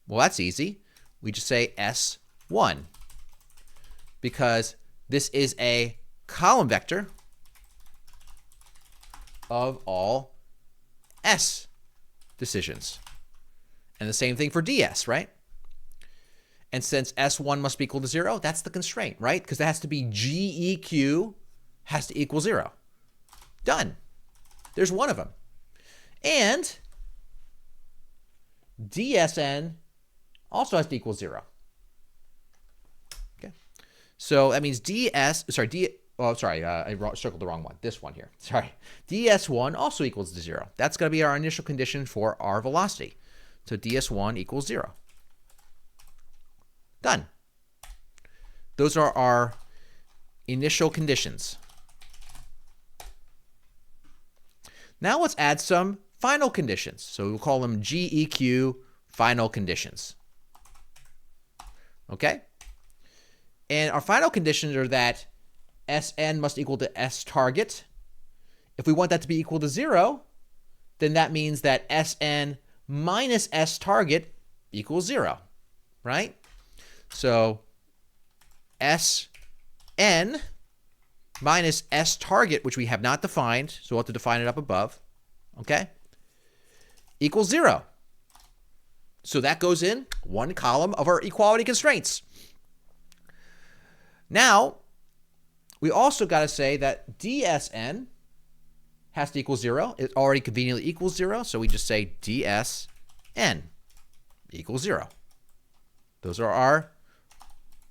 Well, that's easy. We just say S1 because this is a column vector of all S decisions. And the same thing for DS, right? And since S1 must be equal to 0, that's the constraint, right? Because it has to be GEQ has to equal 0. Done. There's one of them. And DSN also has to equal 0. Okay. So that means I circled the wrong one. This one here. Sorry. DS1 also equals to 0. That's going to be our initial condition for our velocity. So DS1 equals 0. Done. Those are our initial conditions. Now let's add some final conditions. So we'll call them GEQ final conditions. Okay? And our final conditions are that Sn must equal to S target. If we want that to be equal to 0, then that means that Sn minus S target equals 0, right? So Sn minus S target, which we have not defined, so we'll have to define it up above, okay, equals 0. So that goes in one column of our equality constraints. Now, we also got to say that DSN has to equal 0. It already conveniently equals 0, so we just say DSN equals 0. Those are our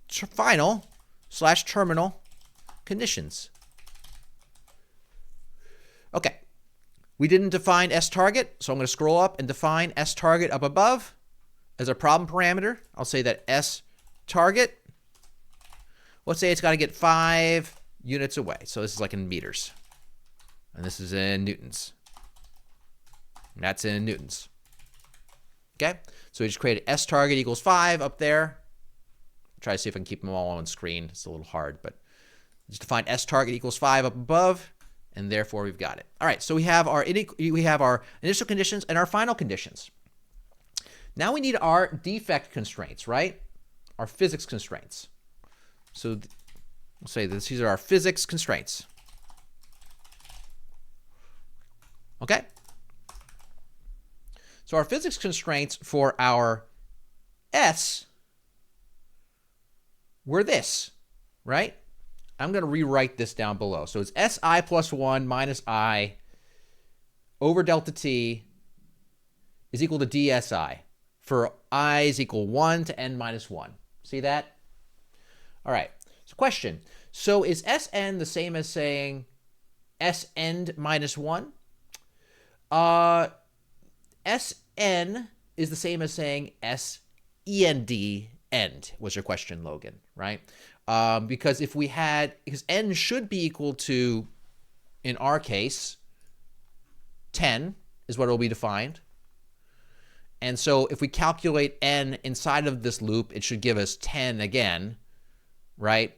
final / terminal conditions. Okay. We didn't define S target, so I'm going to scroll up and define S target up above as a problem parameter. I'll say that S target, let's say it's got to get 5 units away. So this is like in meters. And this is in newtons. And that's in newtons. Okay? So we just created S target equals 5 up there. Try to see if I can keep them all on screen. It's a little hard, but just define S target equals 5 up above, and therefore we've got it. All right, so we have our initial conditions and our final conditions. Now we need our defect constraints, right? Our physics constraints. So we'll say that these are our physics constraints. Okay? So our physics constraints for our S were this, right? I'm going to rewrite this down below. So it's SI plus 1 minus I over delta T is equal to DSI for I is equal 1 to n minus 1. See that? All right. So question. So is Sn the same as saying Sn minus 1? Sn is the same as saying Send end was your question, Logan, right? Because if we had, because n should be equal to, in our case, 10 is what it will be defined. And so if we calculate n inside of this loop, it should give us 10 again, right?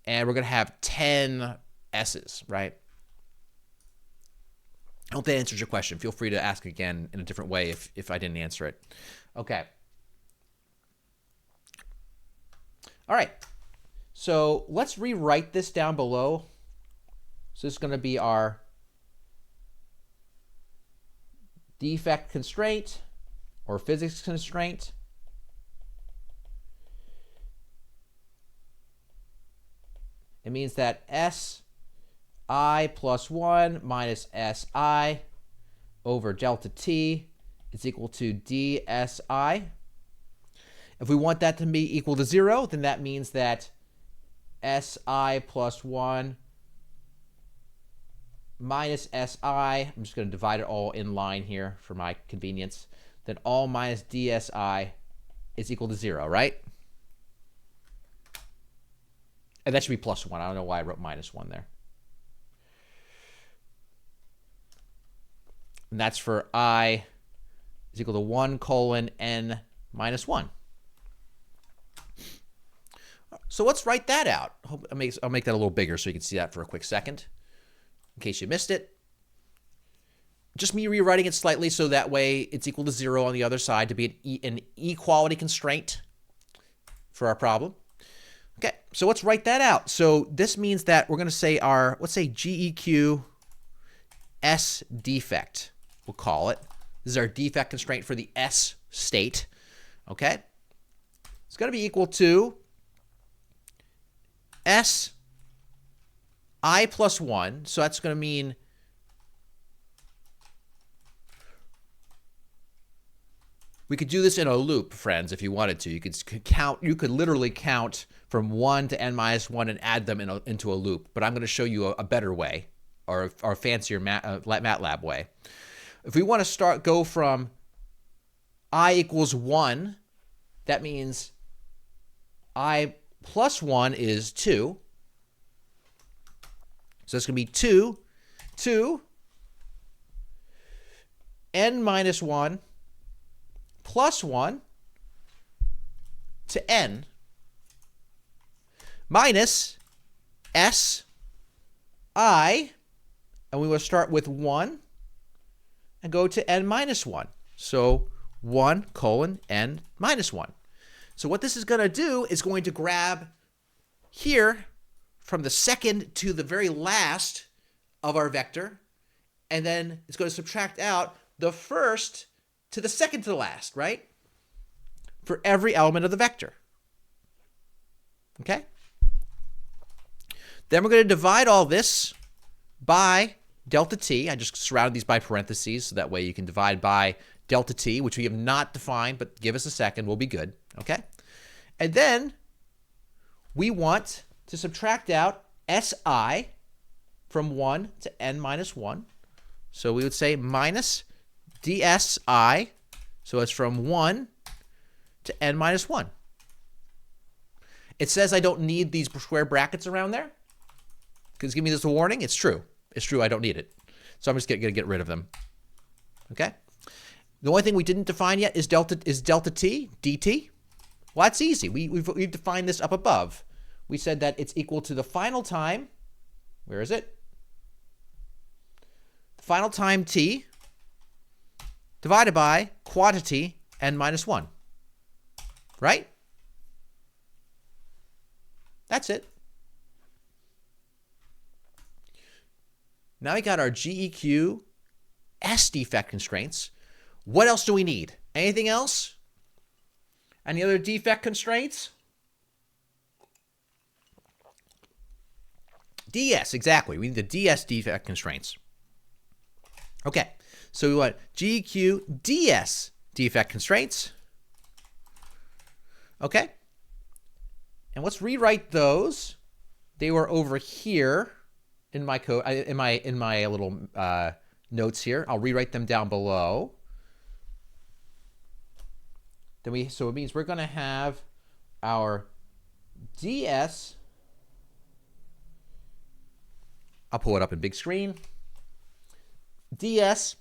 And we're going to have 10 s's, right? I hope that answers your question. Feel free to ask again in a different way if I didn't answer it. Okay. All right. So let's rewrite this down below. So this is going to be our defect constraint or physics constraint. It means that Si plus 1 minus Si over delta t is equal to dSi. If we want that to be equal to 0, then that means that Si plus 1 minus Si, I'm just going to divide it all in line here for my convenience, then all minus dSi is equal to 0, right? And that should be plus 1. I don't know why I wrote minus 1 there. And that's for I is equal to 1 colon n minus 1. So let's write that out. I'll make that a little bigger so you can see that for a quick second, in case you missed it. Just me rewriting it slightly so that way it's equal to 0 on the other side to be an equality constraint for our problem. Okay, so let's write that out. So this means that we're going to say our, let's say GEQ S defect, we'll call it. This is our defect constraint for the S state. Okay, it's going to be equal to S I plus 1. So that's going to mean we could do this in a loop, friends, if you wanted to. You could count. You could literally count from 1 to n minus 1 and add them into a loop. But I'm going to show you a better way, or a fancier MATLAB way. If we want to go from I equals 1, that means I plus 1 is 2. So it's going to be 2 n minus 1 plus 1 to n minus S I, and we will start with 1 and go to n minus 1. So 1 colon n minus 1. So what this is going to do is going to grab here from the second to the very last of our vector, and then it's going to subtract out the first to the second to the last, right? For every element of the vector. Okay? Then we're going to divide all this by delta t. I just surrounded these by parentheses, so that way you can divide by delta t, which we have not defined, but give us a second, we'll be good. Okay? And then we want to subtract out Si from 1 to n minus 1. So we would say minus dSi, so it's from 1 to n minus 1. It says I don't need these square brackets around there. Because give me this a warning. It's true. It's true, I don't need it. So I'm just going to get rid of them. Okay? The only thing we didn't define yet is delta t, dt. Well, that's easy. We've defined this up above. We said that it's equal to the final time. Where is it? The final time t divided by quantity n minus 1. Right? That's it. Now we got our GEQ S defect constraints. What else do we need? Anything else? Any other defect constraints? DS, exactly. We need the DS defect constraints. Okay, so we want GEQ DS defect constraints. Okay, and let's rewrite those. They were over here in my code, in my little notes here. I'll rewrite them down below. So it means we're going to have our DS. I'll pull it up in big screen. ds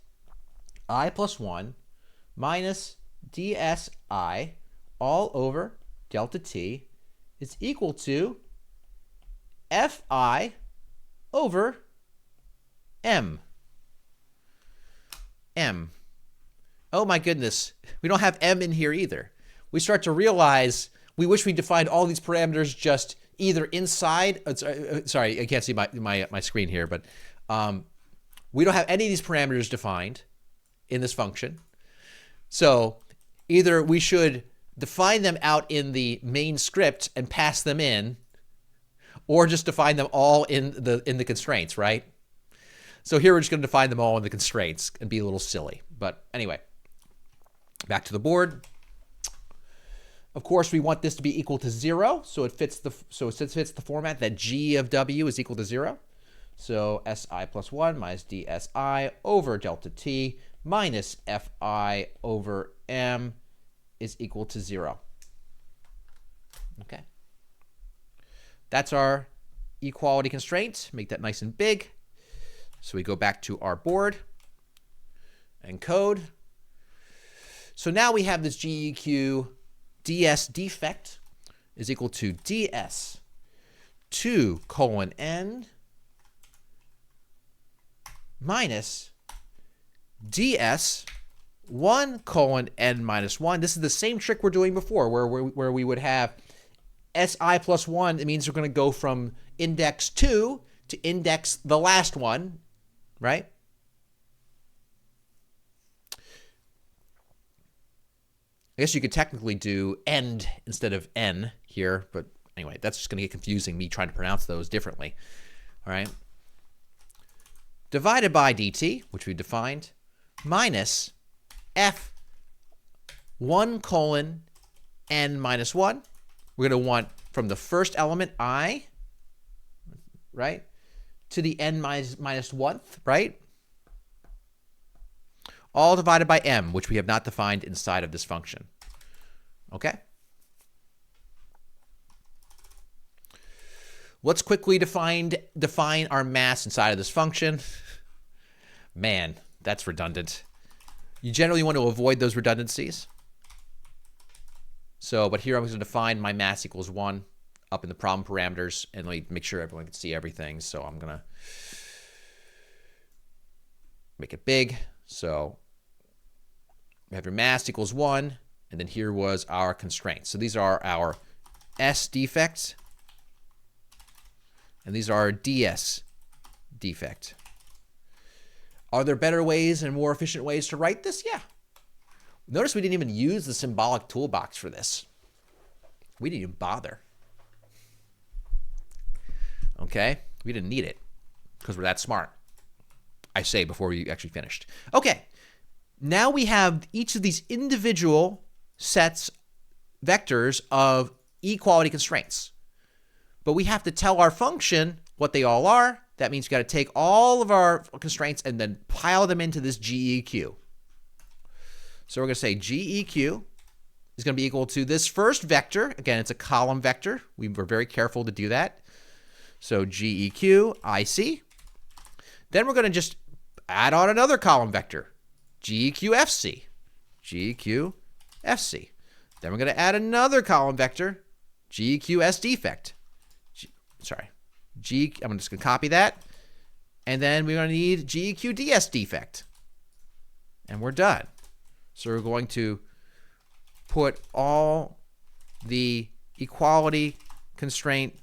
I plus 1 minus dSi all over delta t is equal to Fi over m. Oh my goodness, we don't have m in here either. We start to realize we wish we defined all these parameters just either inside, sorry, I can't see my screen here, but we don't have any of these parameters defined in this function. So either we should define them out in the main script and pass them in, or just define them all in the constraints, right? So here we're just going to define them all in the constraints and be a little silly. But anyway, back to the board. Of course, we want this to be equal to 0, so it fits the format that g of w is equal to 0. So si plus 1 minus dsi over delta t minus fi over m is equal to 0. Okay. That's our equality constraint. Make that nice and big. So we go back to our board and code. So now we have this GEQ ds defect is equal to ds 2 colon n minus ds 1 colon n minus 1. This is the same trick we're doing before, where we would have si plus 1. It means we're going to go from index 2 to index the last one, right? I guess you could technically do end instead of n here, but anyway, that's just going to get confusing, me trying to pronounce those differently. All right. Divided by dt, which we defined, minus f 1 colon n minus 1. We're going to want from the first element, I, right, to the n minus 1th, right? All divided by m, which we have not defined inside of this function. Okay? Let's quickly define our mass inside of this function. Man, that's redundant. You generally want to avoid those redundancies. So, but here I'm going to define my mass equals 1 up in the problem parameters, and let me make sure everyone can see everything. So I'm going to make it big. So we have your mass equals 1, and then here was our constraint. So these are our S defects, and these are our DS defect. Are there better ways and more efficient ways to write this? Yeah. Notice we didn't even use the symbolic toolbox for this. We didn't even bother. Okay? We didn't need it because we're that smart. I say before we actually finished. Okay. Now we have each of these individual sets, vectors of equality constraints. But we have to tell our function what they all are. That means we've got to take all of our constraints and then pile them into this GEQ. So we're going to say GEQ is going to be equal to this first vector. Again, it's a column vector. We were very careful to do that. So GEQ IC. Then we're going to just add on another column vector. GEQ FC. GEQ FC. Then we're going to add another column vector. GEQ S defect. I'm just going to copy that. And then we're going to need GEQ DS defect. And we're done. So we're going to put all the equality constraint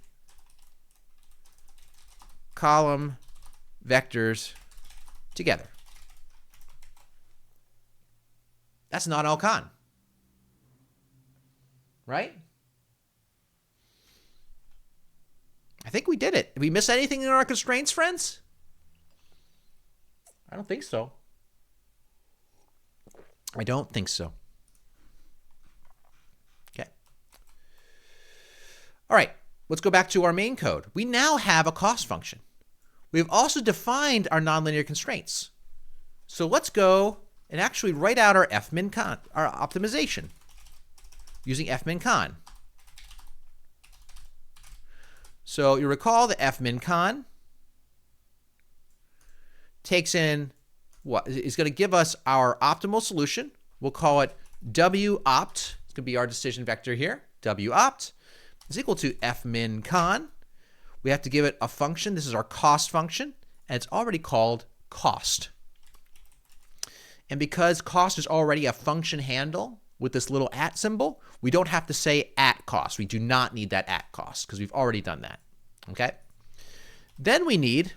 column vectors together. That's not Alcon, right? I think we did it. Did we miss anything in our constraints, friends? I don't think so. I don't think so. Okay. All right, let's go back to our main code. We now have a cost function. We've also defined our nonlinear constraints. So let's go and actually write out our fmin_con, our optimization, using fmin_con. So you recall the fmin_con takes in what is going to give us our optimal solution. We'll call it wopt. It's going to be our decision vector here. Wopt is equal to fmin_con. We have to give it a function. This is our cost function, and it's already called cost. And because cost is already a function handle, with this little at symbol, we don't have to say at cost. We do not need that at cost because we've already done that. Okay? Then we need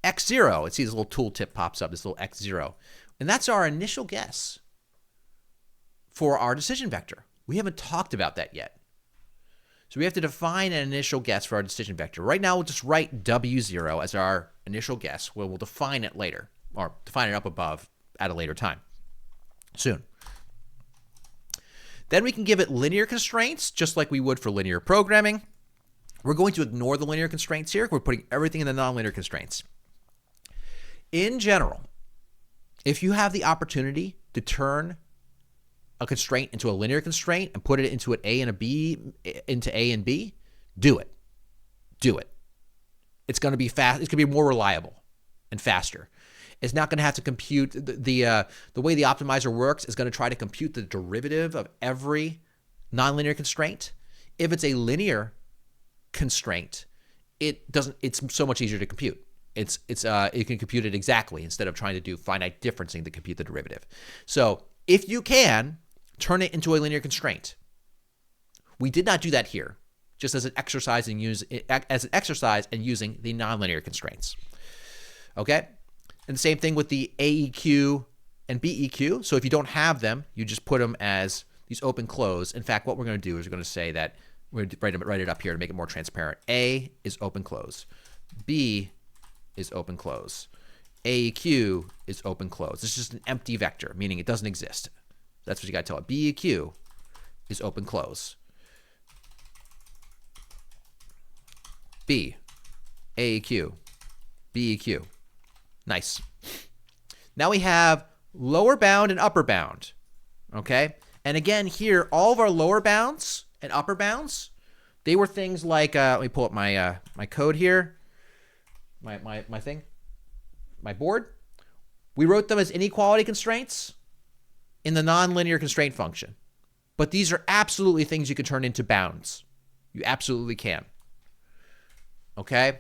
x0. Let's see this little tooltip pops up, this little x0. And that's our initial guess for our decision vector. We haven't talked about that yet. So we have to define an initial guess for our decision vector. Right now, we'll just write W0 as our initial guess. We'll define it later, or define it up above at a later time, soon. Then we can give it linear constraints, just like we would for linear programming. We're going to ignore the linear constraints here. We're putting everything in the nonlinear constraints. In general, if you have the opportunity to turn a constraint into a linear constraint and put it into an A and a B, into A and B, do it. Do it. It's going to be fast. It's going to be more reliable and faster. It's not going to have to compute the way the optimizer works is going to try to compute the derivative of every nonlinear constraint. If it's a linear constraint, it doesn't. It's so much easier to compute. It can compute it exactly instead of trying to do finite differencing to compute the derivative. So if you can, turn it into a linear constraint. We did not do that here, just as an exercise and using the nonlinear constraints. Okay? And the same thing with the AEQ and BEQ. So if you don't have them, you just put them as these open close. In fact, what we're going to do is we're going to say that we're going to write it up here to make it more transparent. A is open close. B is open close. AEQ is open close. It's just an empty vector, meaning it doesn't exist. That's what you got to tell it. BEQ is open close. B, AEQ, BEQ. Nice. Now we have lower bound and upper bound. Okay? And again, here, all of our lower bounds and upper bounds, they were things like, let me pull up my my code here, my thing, my board. We wrote them as inequality constraints in the nonlinear constraint function. But these are absolutely things you can turn into bounds. You absolutely can. Okay?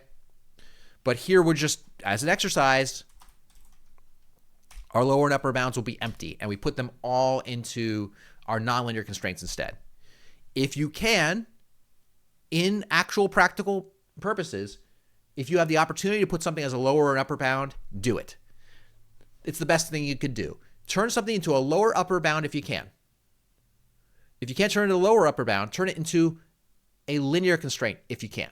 But here we're just, as an exercise, our lower and upper bounds will be empty, and we put them all into our nonlinear constraints instead. If you can, in actual practical purposes, if you have the opportunity to put something as a lower and upper bound, do it. It's the best thing you could do. Turn something into a lower upper bound if you can. If you can't turn it into a lower upper bound, turn it into a linear constraint if you can.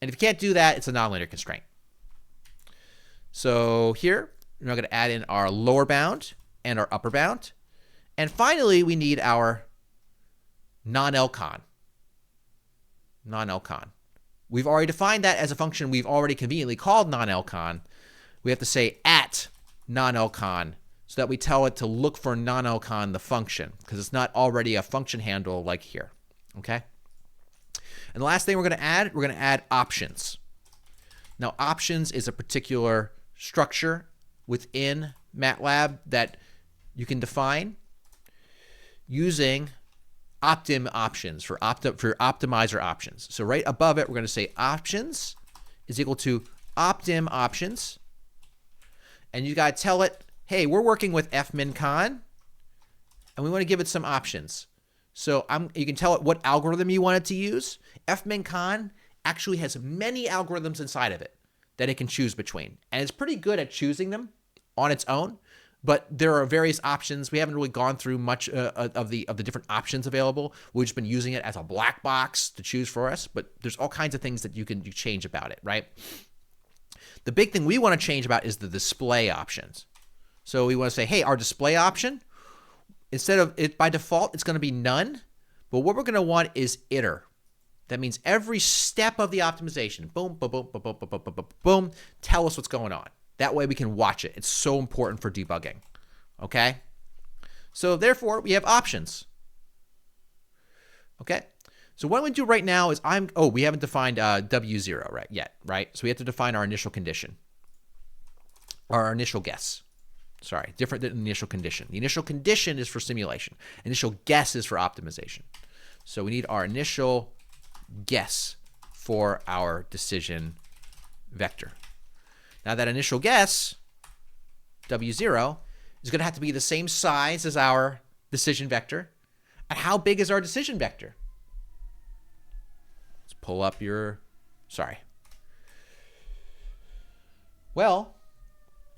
And if you can't do that, it's a nonlinear constraint. So here, we're now going to add in our lower bound and our upper bound. And finally, we need our non-LCON. Non-LCON. We've already defined that as a function we've already conveniently called non-LCON. We have to say at non-LCON so that we tell it to look for non-LCON the function, because it's not already a function handle like here. Okay? And the last thing we're going to add options. Now, options is a particular structure within MATLAB that you can define using optim options for optimizer options. So right above it, we're going to say options is equal to optim options. And you got to tell it, hey, we're working with fmincon, and we want to give it some options. So you can tell it what algorithm you want it to use. fmincon actually has many algorithms inside of it that it can choose between. And it's pretty good at choosing them on its own, but there are various options. We haven't really gone through much of the different options available. We've just been using it as a black box to choose for us, but there's all kinds of things that you change about it, right? The big thing we want to change about is the display options. So we want to say, hey, our display option, instead of it by default, it's going to be none. But what we're going to want is iter. That means every step of the optimization, boom, boom, boom, boom, boom, boom, boom, boom, boom, tell us what's going on. That way we can watch it. It's so important for debugging. Okay? So therefore, we have options. Okay? So what I'm going to do right now is we haven't defined W0 yet, right? So we have to define our initial condition. Or our initial guess. Sorry, different than initial condition. The initial condition is for simulation. Initial guess is for optimization. So we need our initial guess for our decision vector. Now that initial guess, W0, is going to have to be the same size as our decision vector. And how big is our decision vector? Let's pull up your, sorry. Well,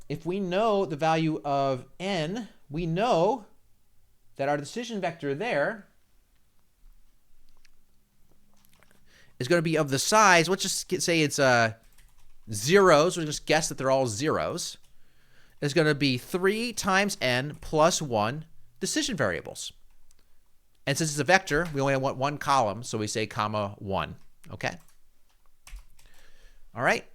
if we know the value of n, we know that our decision vector there is going to be of the size, let's just say it's zeros, we'll just guess that they're all zeros, is going to be 3 times n plus 1 decision variables. And since it's a vector, we only want one column, so we say comma 1, okay? All right.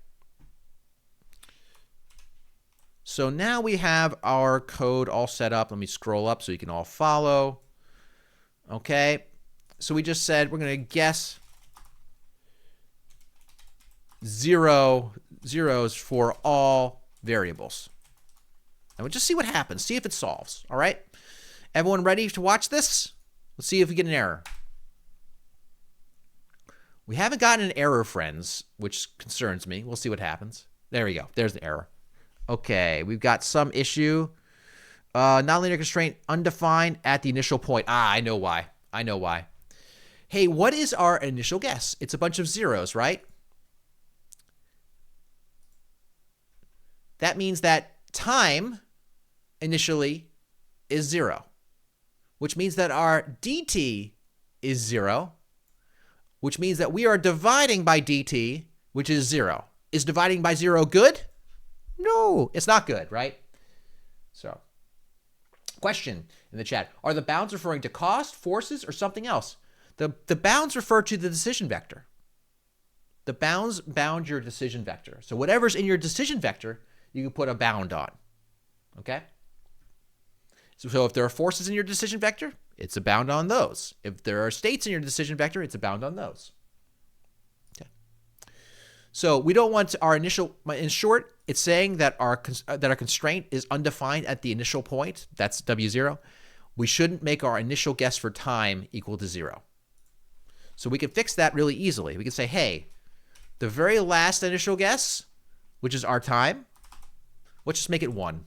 So now we have our code all set up. Let me scroll up so you can all follow. Okay. So we just said we're going to guess zeros for all variables. And we'll just see what happens. See if it solves. All right. Everyone ready to watch this? Let's see if we get an error. We haven't gotten an error, friends, which concerns me. We'll see what happens. There we go. There's the error. Okay, we've got some issue. Nonlinear constraint undefined at the initial point. Ah, I know why. I know why. Hey, what is our initial guess? It's a bunch of zeros, right? That means that time initially is 0, which means that our dt is 0, which means that we are dividing by dt, which is 0. Is dividing by 0 good? No, it's not good, right? So, question in the chat. Are the bounds referring to cost, forces, or something else? The bounds refer to the decision vector. The bounds bound your decision vector. So whatever's in your decision vector, you can put a bound on, okay? So if there are forces in your decision vector, it's a bound on those. If there are states in your decision vector, it's a bound on those. So we don't want our initial, in short, it's saying that our constraint is undefined at the initial point. That's W0. We shouldn't make our initial guess for time equal to 0. So we can fix that really easily. We can say, hey, the very last initial guess, which is our time, let's just make it 1.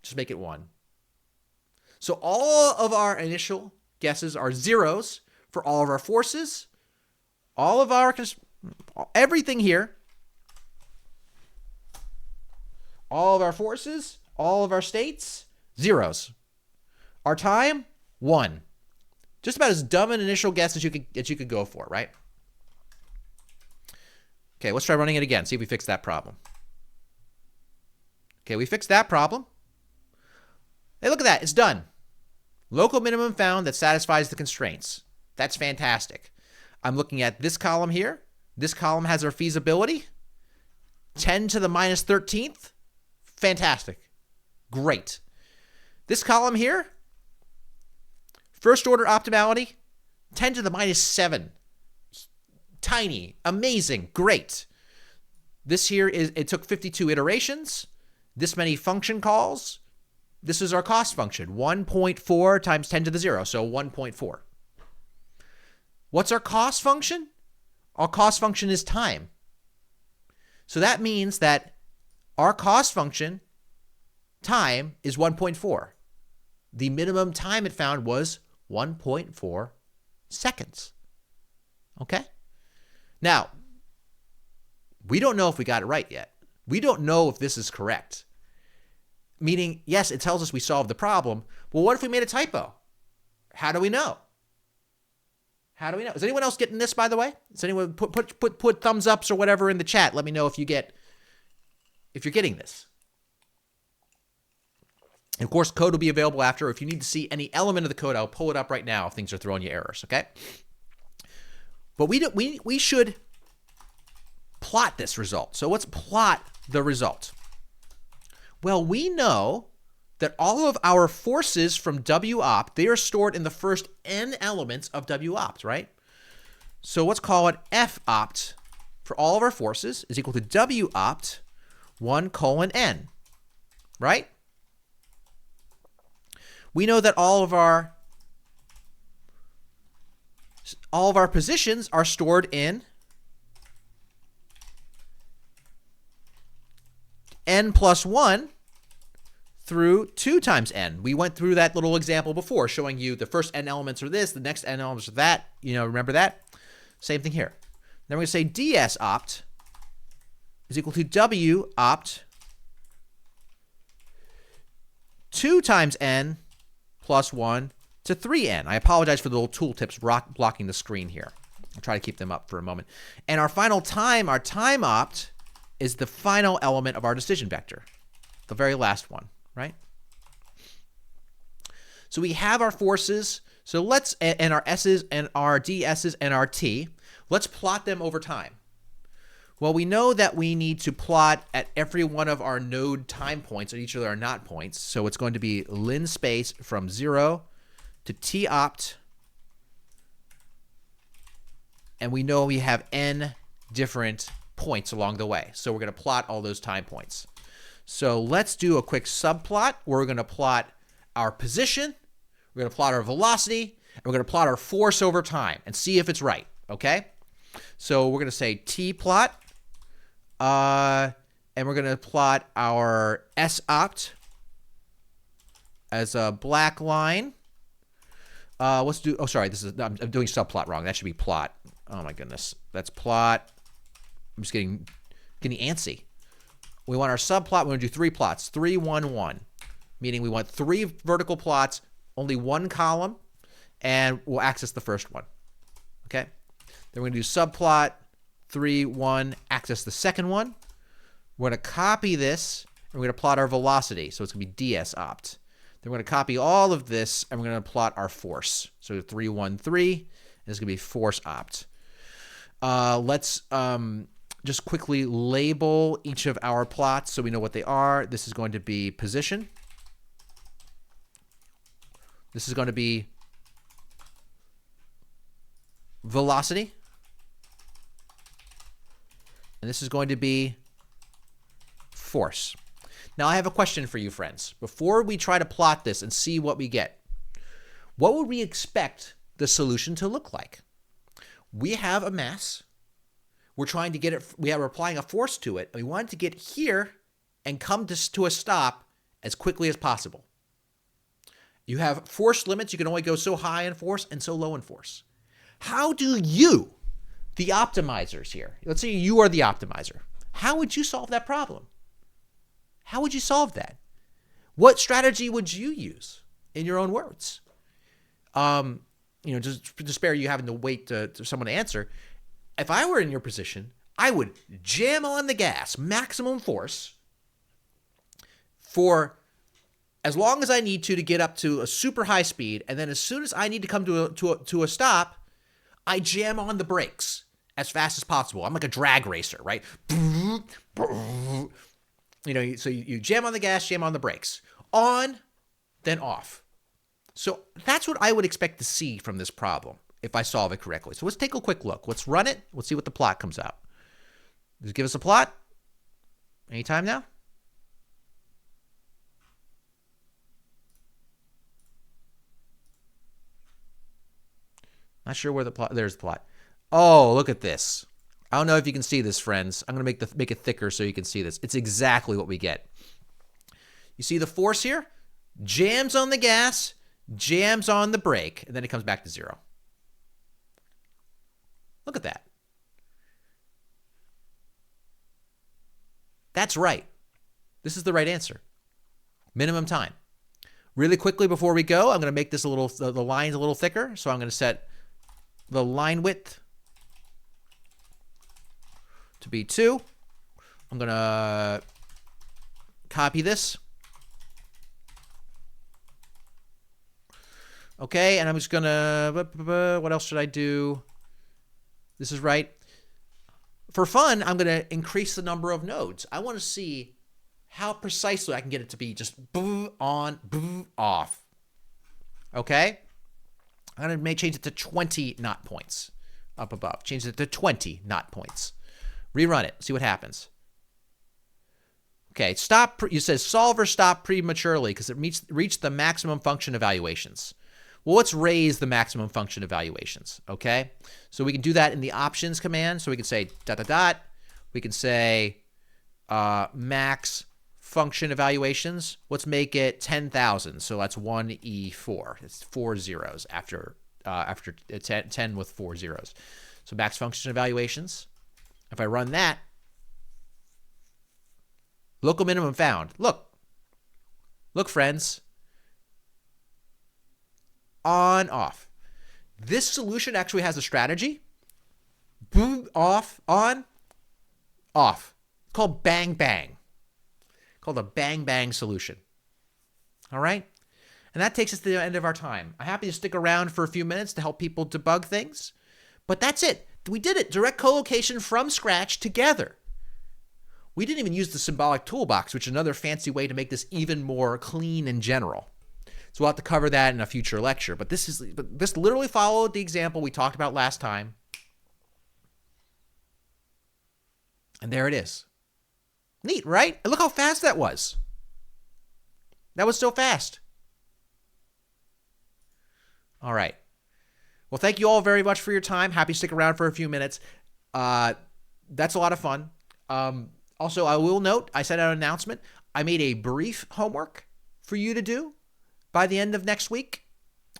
Just make it 1. So all of our initial guesses are zeros for all of our forces, all of our everything here, all of our forces, all of our states, zeros. Our time, 1. Just about as dumb an initial guess as you could go for, right? Okay, let's try running it again. See if we fix that problem. Okay, we fixed that problem. Hey, look at that. It's done. Local minimum found that satisfies the constraints. That's fantastic. I'm looking at this column here. This column has our feasibility. 10 to the minus 13th. Fantastic. Great. This column here, first order optimality, 10 to the minus 7. Tiny. Amazing. Great. This here is, it took 52 iterations. This many function calls. This is our cost function. 1.4 times 10 to the 0. So 1.4. What's our cost function? Our cost function is time. So that means that our cost function, time, is 1.4. The minimum time it found was 1.4 seconds. Okay? Now, we don't know if we got it right yet. We don't know if this is correct. Meaning, yes, it tells us we solved the problem. Well, what if we made a typo? How do we know? How do we know? Is anyone else getting this, by the way? Is anyone put thumbs ups or whatever in the chat? Let me know if you're getting this. And of course, code will be available after. If you need to see any element of the code, I'll pull it up right now if things are throwing you errors, okay? But we should plot this result. So let's plot the result. Well, we know that all of our forces from WOPT, they are stored in the first n elements of WOPT, right? So let's call it FOPT for all of our forces is equal to WOPT 1:n, right? We know that all of our positions are stored in n plus 1 through 2 times n. We went through that little example before, showing you the first n elements are this, the next n elements are that. You know, remember that? Same thing here. Then we're going to say ds opt is equal to w opt 2 times n plus 1 to 3n. I apologize for the little tooltips blocking the screen here. I'll try to keep them up for a moment. And our final time, our time opt, is the final element of our decision vector, the very last one, right? So we have our forces. So let's, and our s's and our ds's and our t. Let's plot them over time. Well, we know that we need to plot at every one of our node time points at each of our not points. So it's going to be lin space from 0 to t opt. And we know we have n different points along the way. So we're going to plot all those time points. So let's do a quick subplot where we're going to plot our position, we're going to plot our velocity, and we're going to plot our force over time and see if it's right, okay? So we're going to say t plot, and we're going to plot our s opt as a black line. Let's do, oh, sorry, I'm doing subplot wrong. That should be plot. Oh my goodness, that's plot. I'm just getting antsy. We want our subplot. We're going to do 3 plots, 3, 1, 1, meaning we want 3 vertical plots, only 1 column, and we'll access the first one. Okay. Then we're going to do subplot 3, 1, access the second one. We're going to copy this, and we're going to plot our velocity. So it's going to be ds opt. Then we're going to copy all of this, and we're going to plot our force. So 3, 1, 3, and it's going to be force opt. Let's just quickly label each of our plots so we know what they are. This is going to be position. This is going to be velocity. And this is going to be force. Now I have a question for you, friends. Before we try to plot this and see what we get, what would we expect the solution to look like? We have a mass. We're trying to get it, we're applying a force to it, and we want it to get here and come to a stop as quickly as possible. You have force limits. You can only go so high in force and so low in force. How do you, the optimizers here, let's say you are the optimizer, how would you solve that problem? How would you solve that? What strategy would you use, in your own words? Just to spare you having to wait to someone to answer, if I were in your position, I would jam on the gas, maximum force, for as long as I need to get up to a super high speed, and then as soon as I need to come to a stop, I jam on the brakes as fast as possible. I'm like a drag racer, right? So you jam on the gas, jam on the brakes. On, then off. So that's what I would expect to see from this problem if I solve it correctly. So let's take a quick look. Let's run it. Let's see what the plot comes out. Does it give us a plot? Anytime now? Not sure where the plot. There's the plot. Oh, look at this. I don't know if you can see this, friends. I'm going to make it thicker so you can see this. It's exactly what we get. You see the force here? Jams on the gas, jams on the brake, and then it comes back to 0. Look at that. That's right. This is the right answer. Minimum time. Really quickly before we go, I'm going to make this the lines a little thicker. So I'm going to set the line width to be 2. I'm going to copy this. Okay, and I'm just going to, what else should I do? This is right. For fun, I'm going to increase the number of nodes. I want to see how precisely I can get it to be just boo on, boo off. Okay? I'm going to change it to 20 knot points up above. Change it to 20 knot points. Rerun it. See what happens. Okay, stop. You said solver stop prematurely because it reached the maximum function evaluations. Well, let's raise the maximum function evaluations, okay? So we can do that in the options command. So we can say ... We can say max function evaluations. Let's make it 10,000. So that's 1E4. It's 4 zeros after 10 with 4 zeros. So max function evaluations. If I run that, local minimum found. Look, friends. On, off. This solution actually has a strategy. Boom, off, on, off. It's called bang, bang. Called a bang, bang solution. All right? And that takes us to the end of our time. I'm happy to stick around for a few minutes to help people debug things. But that's it. We did it. Direct collocation from scratch together. We didn't even use the symbolic toolbox, which is another fancy way to make this even more clean in general. So we'll have to cover that in a future lecture. But this literally followed the example we talked about last time. And there it is. Neat, right? And look how fast that was. That was so fast. All right. Well, thank you all very much for your time. Happy to stick around for a few minutes. That's a lot of fun. Also, I will note, I sent out an announcement. I made a brief homework for you to do by the end of next week.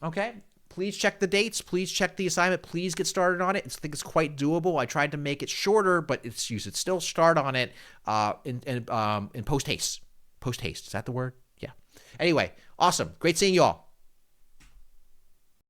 Okay? Please check the dates. Please check the assignment. Please get started on it. I think it's quite doable. I tried to make it shorter, but you should still start on it in post-haste. Post-haste. Is that the word? Yeah. Anyway, awesome. Great seeing you all.